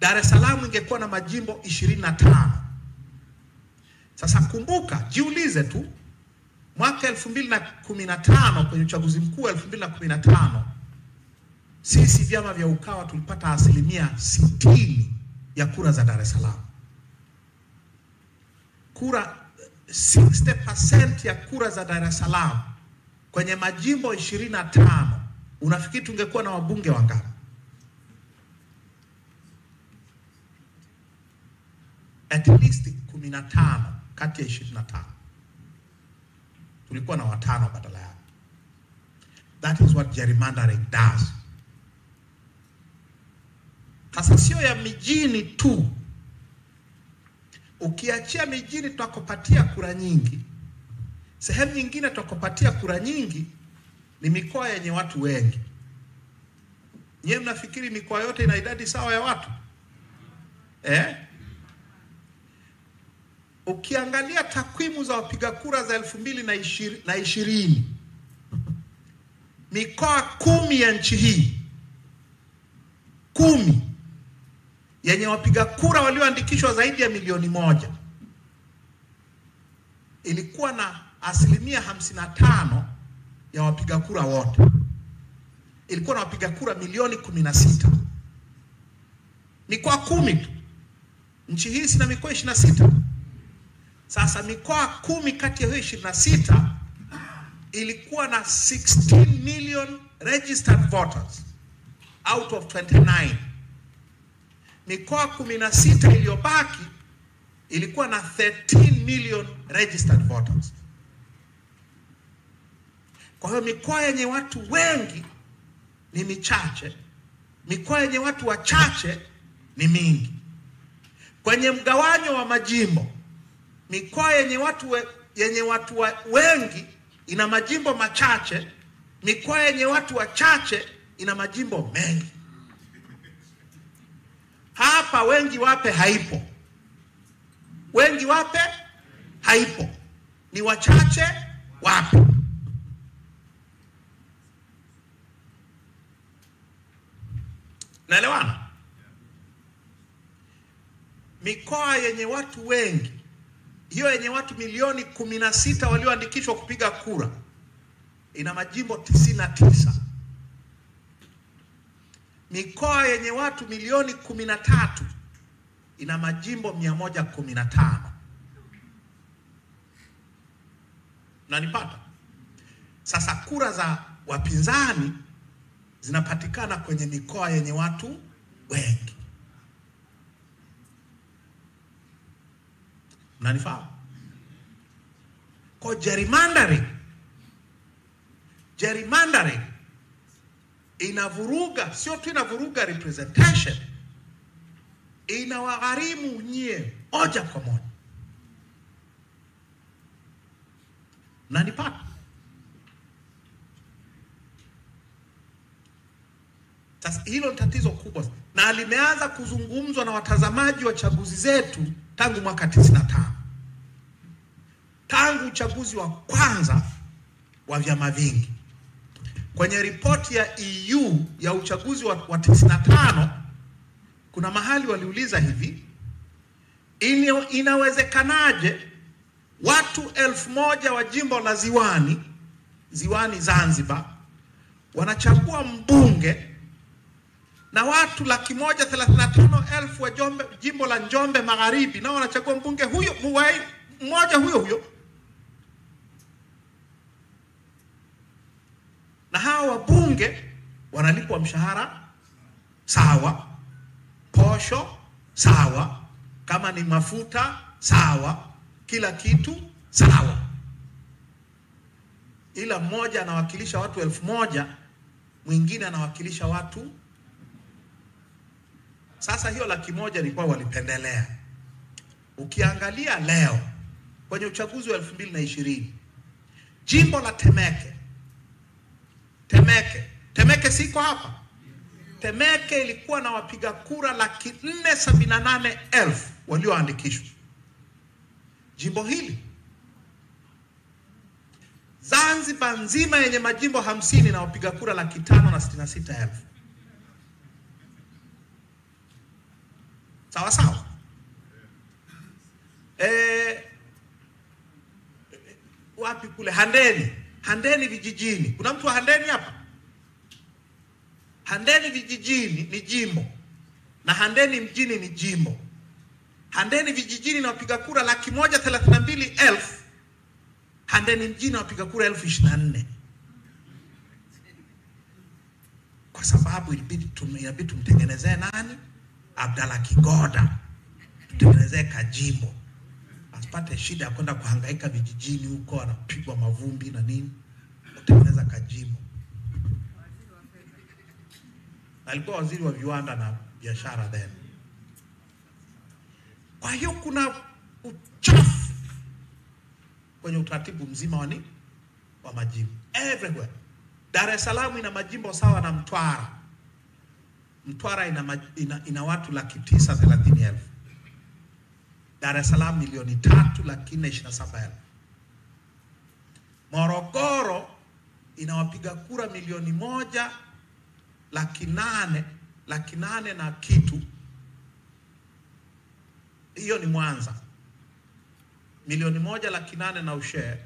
Dar es Salaam ingekuwa na majimbo 25. Sasa kumbuka, jiulize tu, mwaka 2015 kwenye uchaguzi mkuu 2015, sisi vyama vya Ukawa tulipata 60% ya kura za Dar es Salaam. 60% ya kura za Dar es Salaam kwenye majimbo 25. Unafikiri tungekuwa na wabunge wangapi? At least 15 kati ya 25. Tulikuwa na 5 badala yake. That is what gerrymandering does. Sasa sio ya mijini tu. Ukiachia mijini tutakopatia kura nyingi, sehemu nyingine tutakopatia kura nyingi ni mikoa yenye watu wengi. Nyewe mnafikiri mikoa yote ina idadi sawa ya watu? Ukiangalia takwimu za wapiga kura za 2020, mikoa 10 ya nchi hii, 10 yenye wapiga kura walioandikishwa zaidi ya 1,000,000, ilikuwa na 55% ya wapiga kura wote. Ilikuwa na wapiga kura 16,000,000. Mikoa 10 tu. Nchi hii sina mikoa 26. Sasa mikoa 10 kati ya hiyo 26 ilikuwa na 16 million registered voters out of 29. Mikoa 16 iliyobaki ilikuwa na 13 million registered voters. Kwa hiyo mikoa yenye watu wengi ni michache, mikoa yenye watu wachache ni mingi. Kwenye mgawanyo wa majimbo, mikoa yenye watu wengi ina majimbo machache, mikoa yenye watu wachache ina majimbo mengi. Hapa wengi wape haipo. Wengi wape haipo. Ni wachache wape. Naelewana? Mikoa yenye watu wengi, hiyo yenye watu milioni 16 walioandikishwa kupiga kura, ina majimbo 99. Mikoa yenye watu milioni 13 ina majimbo 115. Unanipata? Sasa kura za wapinzani zinapatikana kwenye mikoa yenye watu wengi. Unanifahamu? Kwa gerrymandering inavuruga, sio tu inavuruga representation, inawagharimu nyie moja kwa moja. Unanipata? Sasa hilo ni tatizo kubwa, na limeanza kuzungumzwa na watazamaji wa chaguzi zetu tangu mwaka 95. Tangu uchaguzi wa kwanza wa vyama vingi. Kwenye ripoti ya EU ya uchaguzi wa 95, kuna mahali waliuliza hivi: inawezekanaje watu 1000 wa jimbo la Ziwani Zanzibar wanachagua mbunge, na watu 135,000 wa jimbo la Njombe Magharibi nao wanachagua mbunge mmoja huyo, na hawa wabunge wanalipwa mshahara sawa, posho sawa, kama ni mafuta sawa, kila kitu sawa, ila mmoja anawakilisha watu 1000, mwingine anawakilisha watu. Sasa hiyo 100,000 ilikuwa walipendelea. Ukiangalia leo kwenye uchaguzi wa 2020, jimbo la Temeke siko hapa. Temeke ilikuwa na wapiga kura 478,000 walioandikishwa. Jimbo hili. Zanzibar nzima yenye majimbo 50 na wapiga kura 566,000. Sawa sawa. Wapi kule Handeni vijijini. Kuna mtu wa Handeni hapa? Handeni vijijini ni jimbo, na Handeni mjini ni jimbo. Handeni vijijini na wapiga kura 132,000. Handeni mjini wapiga kura 24,000. Kwa sababu inabidi tumtengenezee nani? Abdalla Kigoda. Tutengenezee kajimbo. Asipate shida kwenda kuhangaika vijijini huko, anapigwa mavumbi na nini. Tutengeneza kajimbo. Alikuwa waziri wa viwanda na biashara then. Kwa hiyo kuna uchafu kwenye utaratibu mzima wa majimbo everywhere. Dar es Salaam ina majimbo sawa na Mtwara. Mtwara ina watu 930,000. Dar es Salaam 3,427,000. Morogoro ina wapiga kura 1,800,000 na kitu. Hiyo ni Mwanza. 1,800,000 na ushe,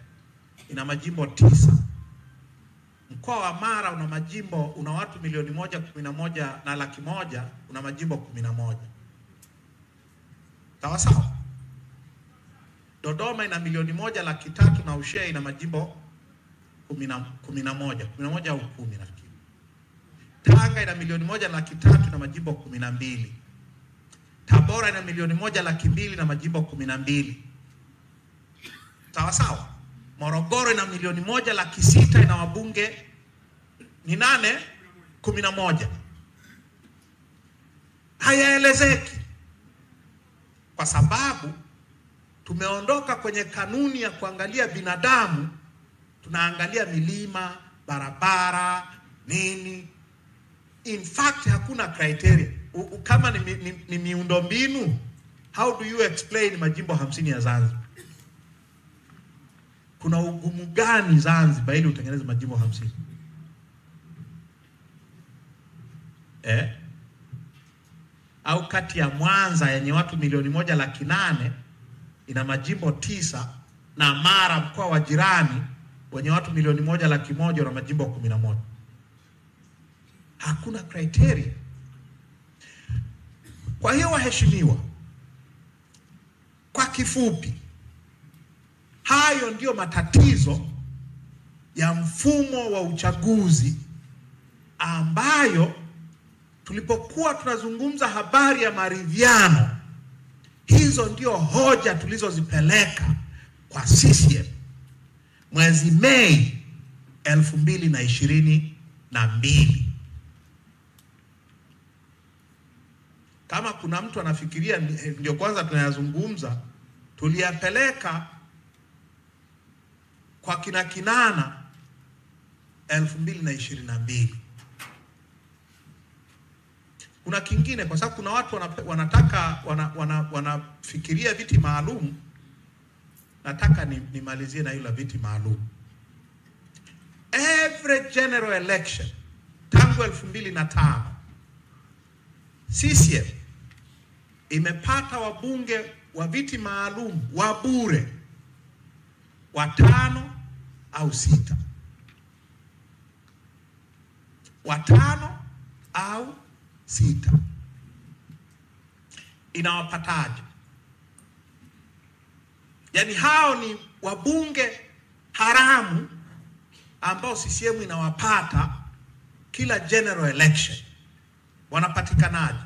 ina majimbo 9. Mkoa wa Mara una watu 1,11,100,000 una majimbo 11. Sawa sawa. Dodoma ina 1,300,000 na ushe, ina majimbo 11 au 10 nafikiri. Tanga ina 1,300,000 na majimbo 12. Tabora ina 1,200,000 na majimbo 12. Sawa sawa. Morogoro ina 1,600,000 ina wabunge ni 11. Hayaelezeki kwa sababu tumeondoka kwenye kanuni ya kuangalia binadamu, tunaangalia milima, barabara, nini. In fact hakuna criteria. Kama ni miundombinu, how do you explain majimbo 50 ya Zanzibar? Kuna ugumu gani Zanzibar ili utengeneze majimbo 50? Au kati ya Mwanza yenye watu 1,800,000 ina majimbo 9 na Mara mkoa wa jirani wenye watu 1,100,000 na majimbo 11. Hakuna criteria. Kwa hiyo waheshimiwa, kwa kifupi, hayo ndio matatizo ya mfumo wa uchaguzi ambayo tulipokuwa tunazungumza habari ya maridhiano, hizo ndio hoja tulizozipeleka kwa CCM mwezi Mei 2022. Kama kuna mtu anafikiria ndio kwanza tunayazungumza, tuliyapeleka kwa kina Kinana 2022. Kuna kingine, kwa sababu kuna watu wanataka wanafikiria viti maalum. Nataka nimalizie na hilo viti maalum. Every general election tangu 2005 CCM imepata wabunge wa viti maalum wa bure 5 au 6. 5 au 6. Inawapataje? Yaani hao ni wabunge haramu ambao CCM inawapata kila general election. Wanapatikanaje?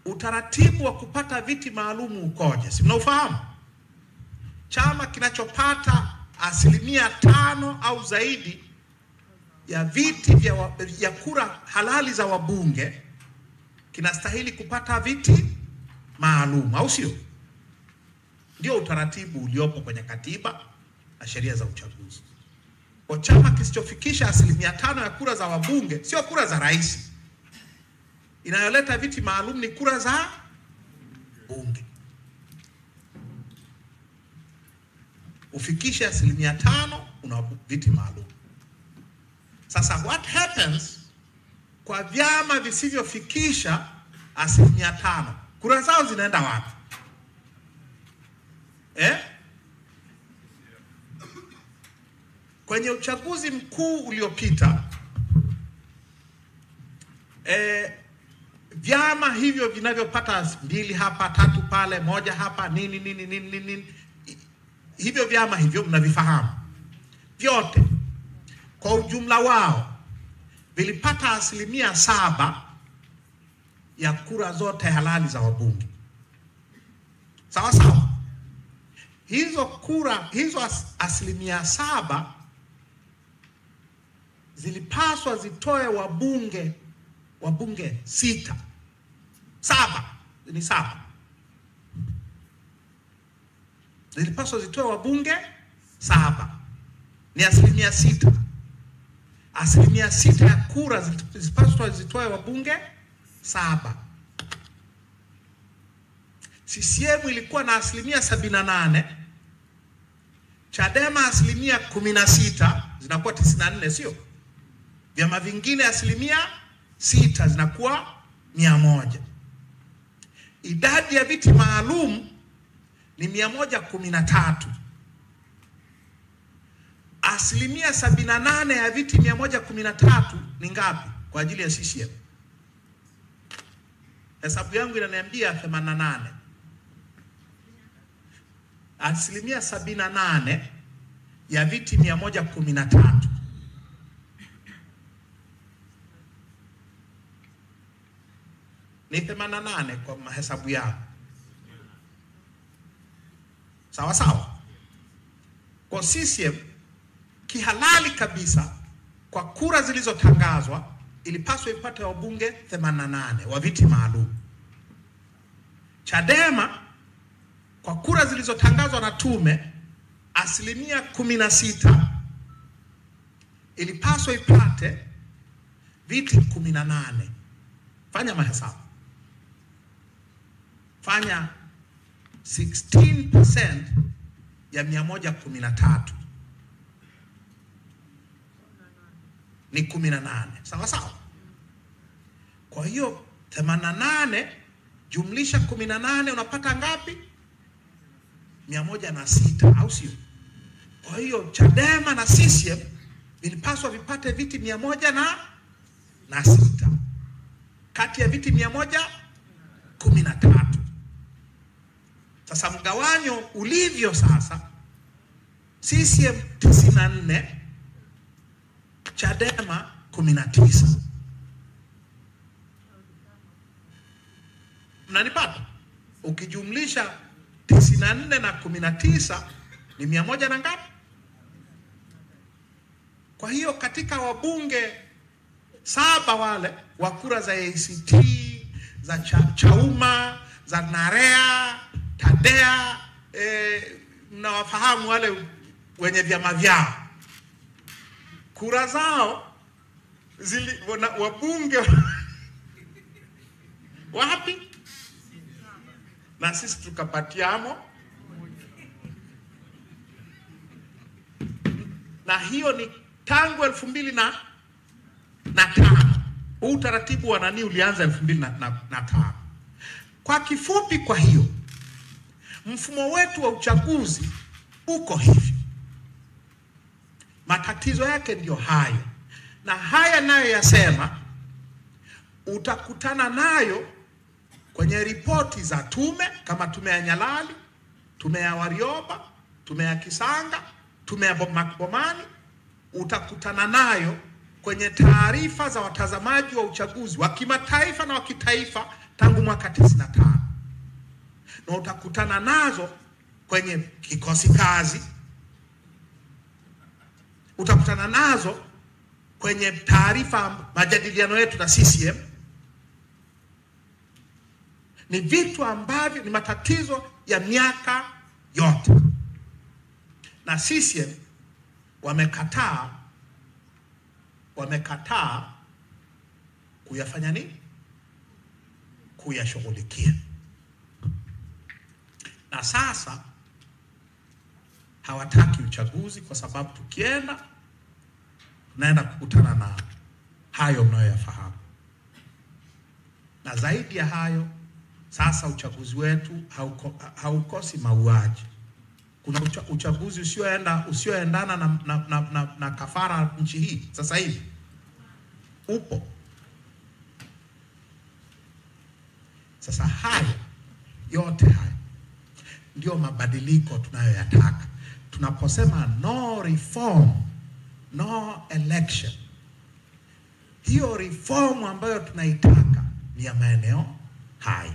Utaratibu wa kupata viti maalumu ukoje? Si mnaufahamu? Chama kinachopata 5% au zaidi ya viti vya kura halali za wabunge kinastahili kupata viti maalum, au sio? Ndio utaratibu uliopo kwenye katiba na sheria za uchaguzi. Kwa chama kisichofikisha 5% ya kura za wabunge, sio kura za rais, inayoleta viti maalum ni kura za bunge. Ufikishe 5% una viti maalum. Sasa what happens kwa vyama visivyofikisha 5%? Kura zao zinaenda wapi? Kwenye uchaguzi mkuu uliopita, vyama hivyo vinavyopata 2 hapa, 3 pale, 1 hapa, nini, hivyo vyama hivyo mnavifahamu vyote, kwa ujumla wao vilipata 7% ya kura zote halali za wabunge. Sawa sawa. Hizo 7% zilipaswa zitoe wabunge 6. 7 ni 7. Zilipaswa zitoe wabunge 7. Ni 6%. 6% ya kura zilipaswa zitoe wabunge 7. CCM ilikuwa na 78%, Chadema 16%, zinakuwa 94, sio? Vyama vingine 6% zinakuwa 100. Idadi ya viti maalum ni 113. 78% ya viti 113 ni ngapi kwa ajili ya CCM? Hesabu yangu inaniambia 88. 78% ya viti 113. Ni 88 kwa mahesabu yao. Sawa sawa. Kwa CCM kihalali kabisa kwa kura zilizotangazwa ilipaswa ipate wabunge 88 wa viti maalum. Chadema kwa kura zilizotangazwa na tume 16% ilipaswa ipate viti 18. Fanya mahesabu. Fanya 16% ya 113 ni 18. Sawa sawa. Kwa hiyo 88 jumlisha 18 unapata ngapi? 106, au sio? Kwa hiyo Chadema na CCM vilipaswa vipate viti 106 kati ya viti 113. Sasa mgawanyo ulivyo sasa, CCM 94, Chadema 19. Mnanipata? Ukijumlisha 94 na 19 ni 100 na ngapi? Kwa hiyo katika wabunge 7 wale wa kura za ACT, za Chauma, za Narea, Tadea, mnawafahamu wale wenye vyama vyao, kura zao wabunge wapi? Na sisi tukapatiamo. Na hiyo ni tangu 2005. Huu utaratibu wa nani ulianza 2005. Kwa kifupi, kwa hiyo mfumo wetu wa uchaguzi uko hivi. Matatizo yake ndio hayo. Na haya nayo yasema utakutana nayo kwenye ripoti za tume, kama tume ya Nyalali, tume ya Warioba, tume ya Kisanga, tume ya Bomani. Utakutana nayo kwenye taarifa za watazamaji wa uchaguzi wa kimataifa na wa kitaifa tangu mwaka 95. Na utakutana nazo kwenye kikosi kazi. Utakutana nazo kwenye taarifa majadiliano yetu na CCM. Ni vitu ambavyo ni matatizo ya miaka yote. Na CCM wamekataa kuyafanya nini? Kuyashughulikia. Na sasa hawataki uchaguzi kwa sababu tukienda tunaenda kukutana na hayo mnayoyafahamu. Na zaidi ya hayo, sasa uchaguzi wetu haukosi mauaji. Kuna uchaguzi usioendana na kafara nchi hii sasa hivi upo. Sasa hayo yote haya ndio mabadiliko tunayoyataka. Tunaposema no reform, no election, hiyo reform ambayo tunaitaka ni ya maeneo haya.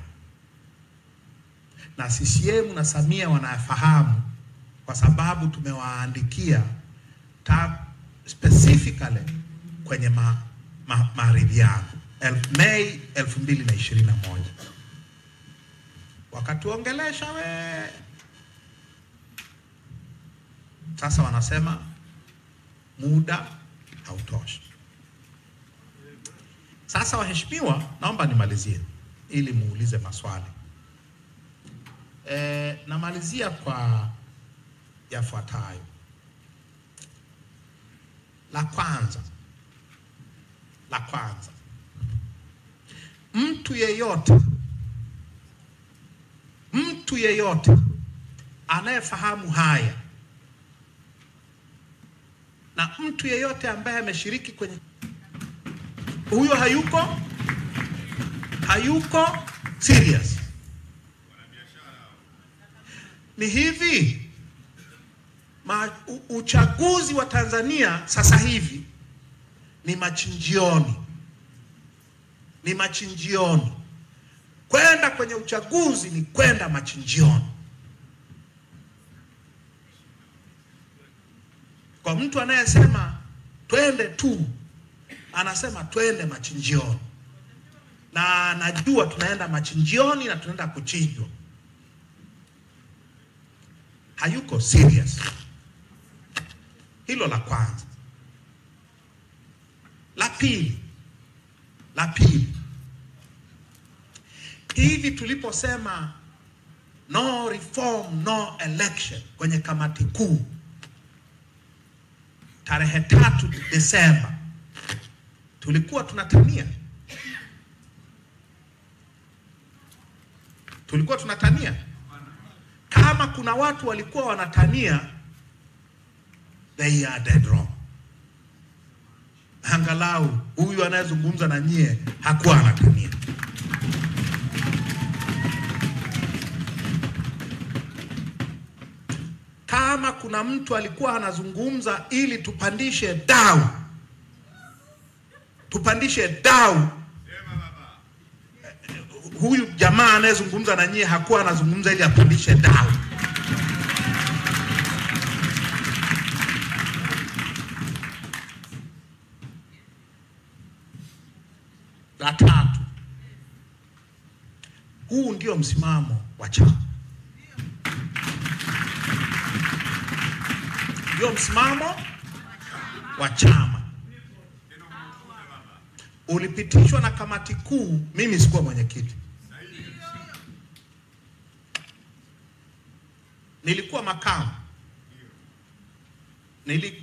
Na CCM na Samia wanafahamu kwa sababu tumewaandikia specifically kwenye maridhiano Mei 2021. Wakatuongelesha sasa wanasema muda hautoshi. Sasa waheshimiwa, naomba nimalizie ili muulize maswali. Namalizia kwa yafuatayo. La kwanza, mtu yeyote anayefahamu haya na mtu yeyote ambaye ameshiriki kwenye huyo hayuko serious. Ni hivi, uchaguzi wa Tanzania sasa hivi ni machinjioni. Kwenda kwenye uchaguzi ni kwenda machinjioni. Kwa mtu anayesema twende tu, anasema twende machinjioni, na najua tunaenda machinjioni na tunaenda kuchinjwa. Hayuko serious. Hilo la kwanza. La pili, hivi tuliposema no reform no election kwenye kamati kuu tarehe 3 Desemba, tulikuwa tunatania? Tulikuwa tunatania? Kama kuna watu walikuwa wanatania, they are dead wrong. Angalau huyu anayezungumza na nyie hakuwa anatania. Kama kuna mtu alikuwa anazungumza ili tupandishe dau, huyu jamaa anayezungumza na nyie hakuwa anazungumza ili apandishe dau. La tatu, huu ndio msimamo wa chama. Ndio msimamo wa chama. Ulipitishwa na kamati kuu, mimi sikuwa mwenyekiti. Nilikuwa makamu.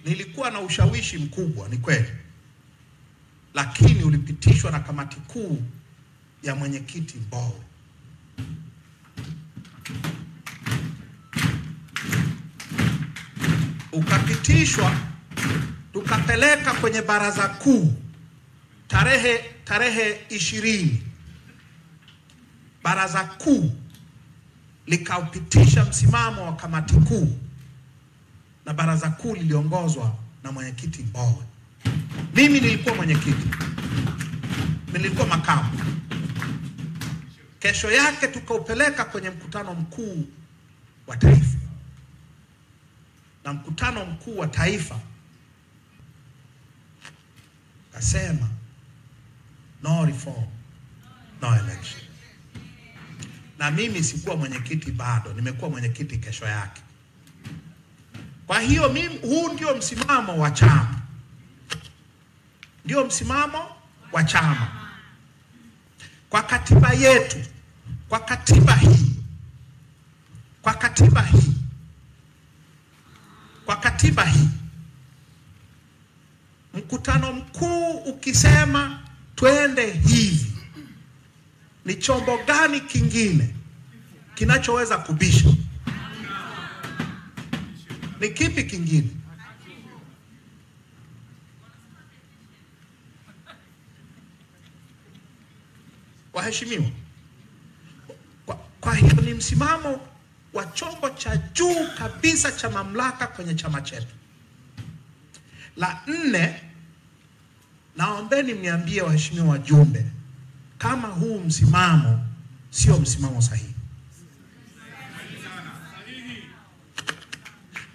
Nilikuwa na ushawishi mkubwa, ni kweli. Lakini ulipitishwa na kamati kuu ya mwenyekiti Mbowe. Ukapitishwa, tukapeleka kwenye baraza kuu tarehe 20. Baraza kuu likaupitisha msimamo wa kamati kuu, na baraza kuu liliongozwa na mwenyekiti Mbowe. Mimi nilikuwa mwenyekiti, nilikuwa makamu. Kesho yake tukaupeleka kwenye mkutano mkuu wa taifa, na mkutano mkuu wa taifa kasema no reform no election. Na mimi sikuwa mwenyekiti bado, nimekuwa mwenyekiti kesho yake. Kwa hiyo huu ndio msimamo wa chama. Ndio msimamo wa chama. Kwa katiba yetu, kwa katiba hii, mkutano mkuu ukisema twende hivi, ni chombo gani kingine kinachoweza kubisha? Ni kipi kingine? Waheshimiwa, kwa hiyo ni msimamo wa chombo cha juu kabisa cha mamlaka kwenye chama chetu. La 4, naombeni mniambie waheshimiwa wajumbe, kama huu msimamo sio msimamo sahihi.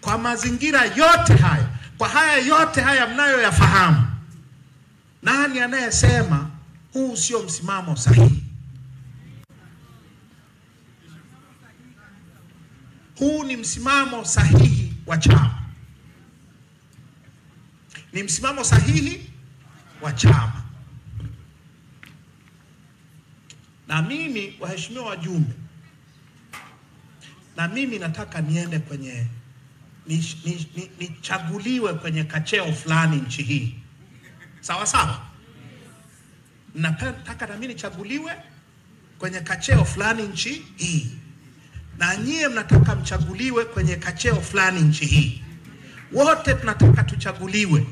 Kwa mazingira yote haya, kwa haya yote haya mnayoyafahamu, nani anayesema huu sio msimamo sahihi? Huu ni msimamo sahihi wa chama. Ni msimamo sahihi wa chama. Na mimi, waheshimiwa wajumbe, na mimi nataka niende kwenye nichaguliwe kwenye kacheo fulani nchi hii. Sawa sawa? Nataka na mimi nichaguliwe kwenye kacheo fulani nchi hii. Na nyie mnataka mchaguliwe kwenye kacheo fulani nchi hii. Wote tunataka tuchaguliwe.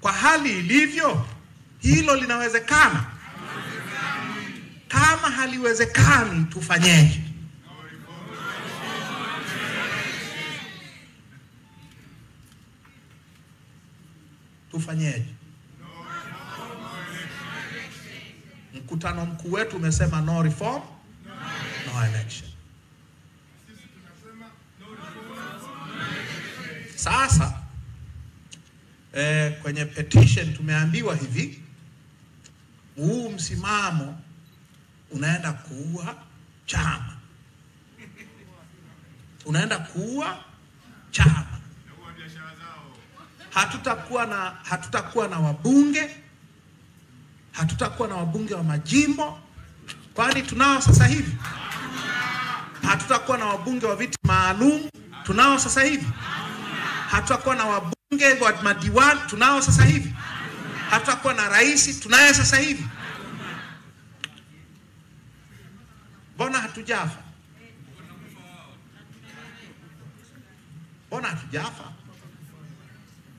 Kwa hali ilivyo, hilo linawezekana? Kama haliwezekani, tufanyeje? Tufanyeje? Mkutano mkuu wetu umesema no reform, no election. Sasa kwenye petition tumeambiwa hivi, huu msimamo unaenda kuua chama. Unaenda kuua chama. Hatutakuwa na wabunge, hatutakuwa na wabunge wa majimbo, kwani tunao sasa hivi. Hatutakuwa na wabunge wa viti maalum, tunao sasa hivi. Hatutakuwa na wabunge wa madiwani, tunao sasa hivi. Hatutakuwa na rais, tunaye sasa hivi. Mbona hatujafa? Mbona hatujafa?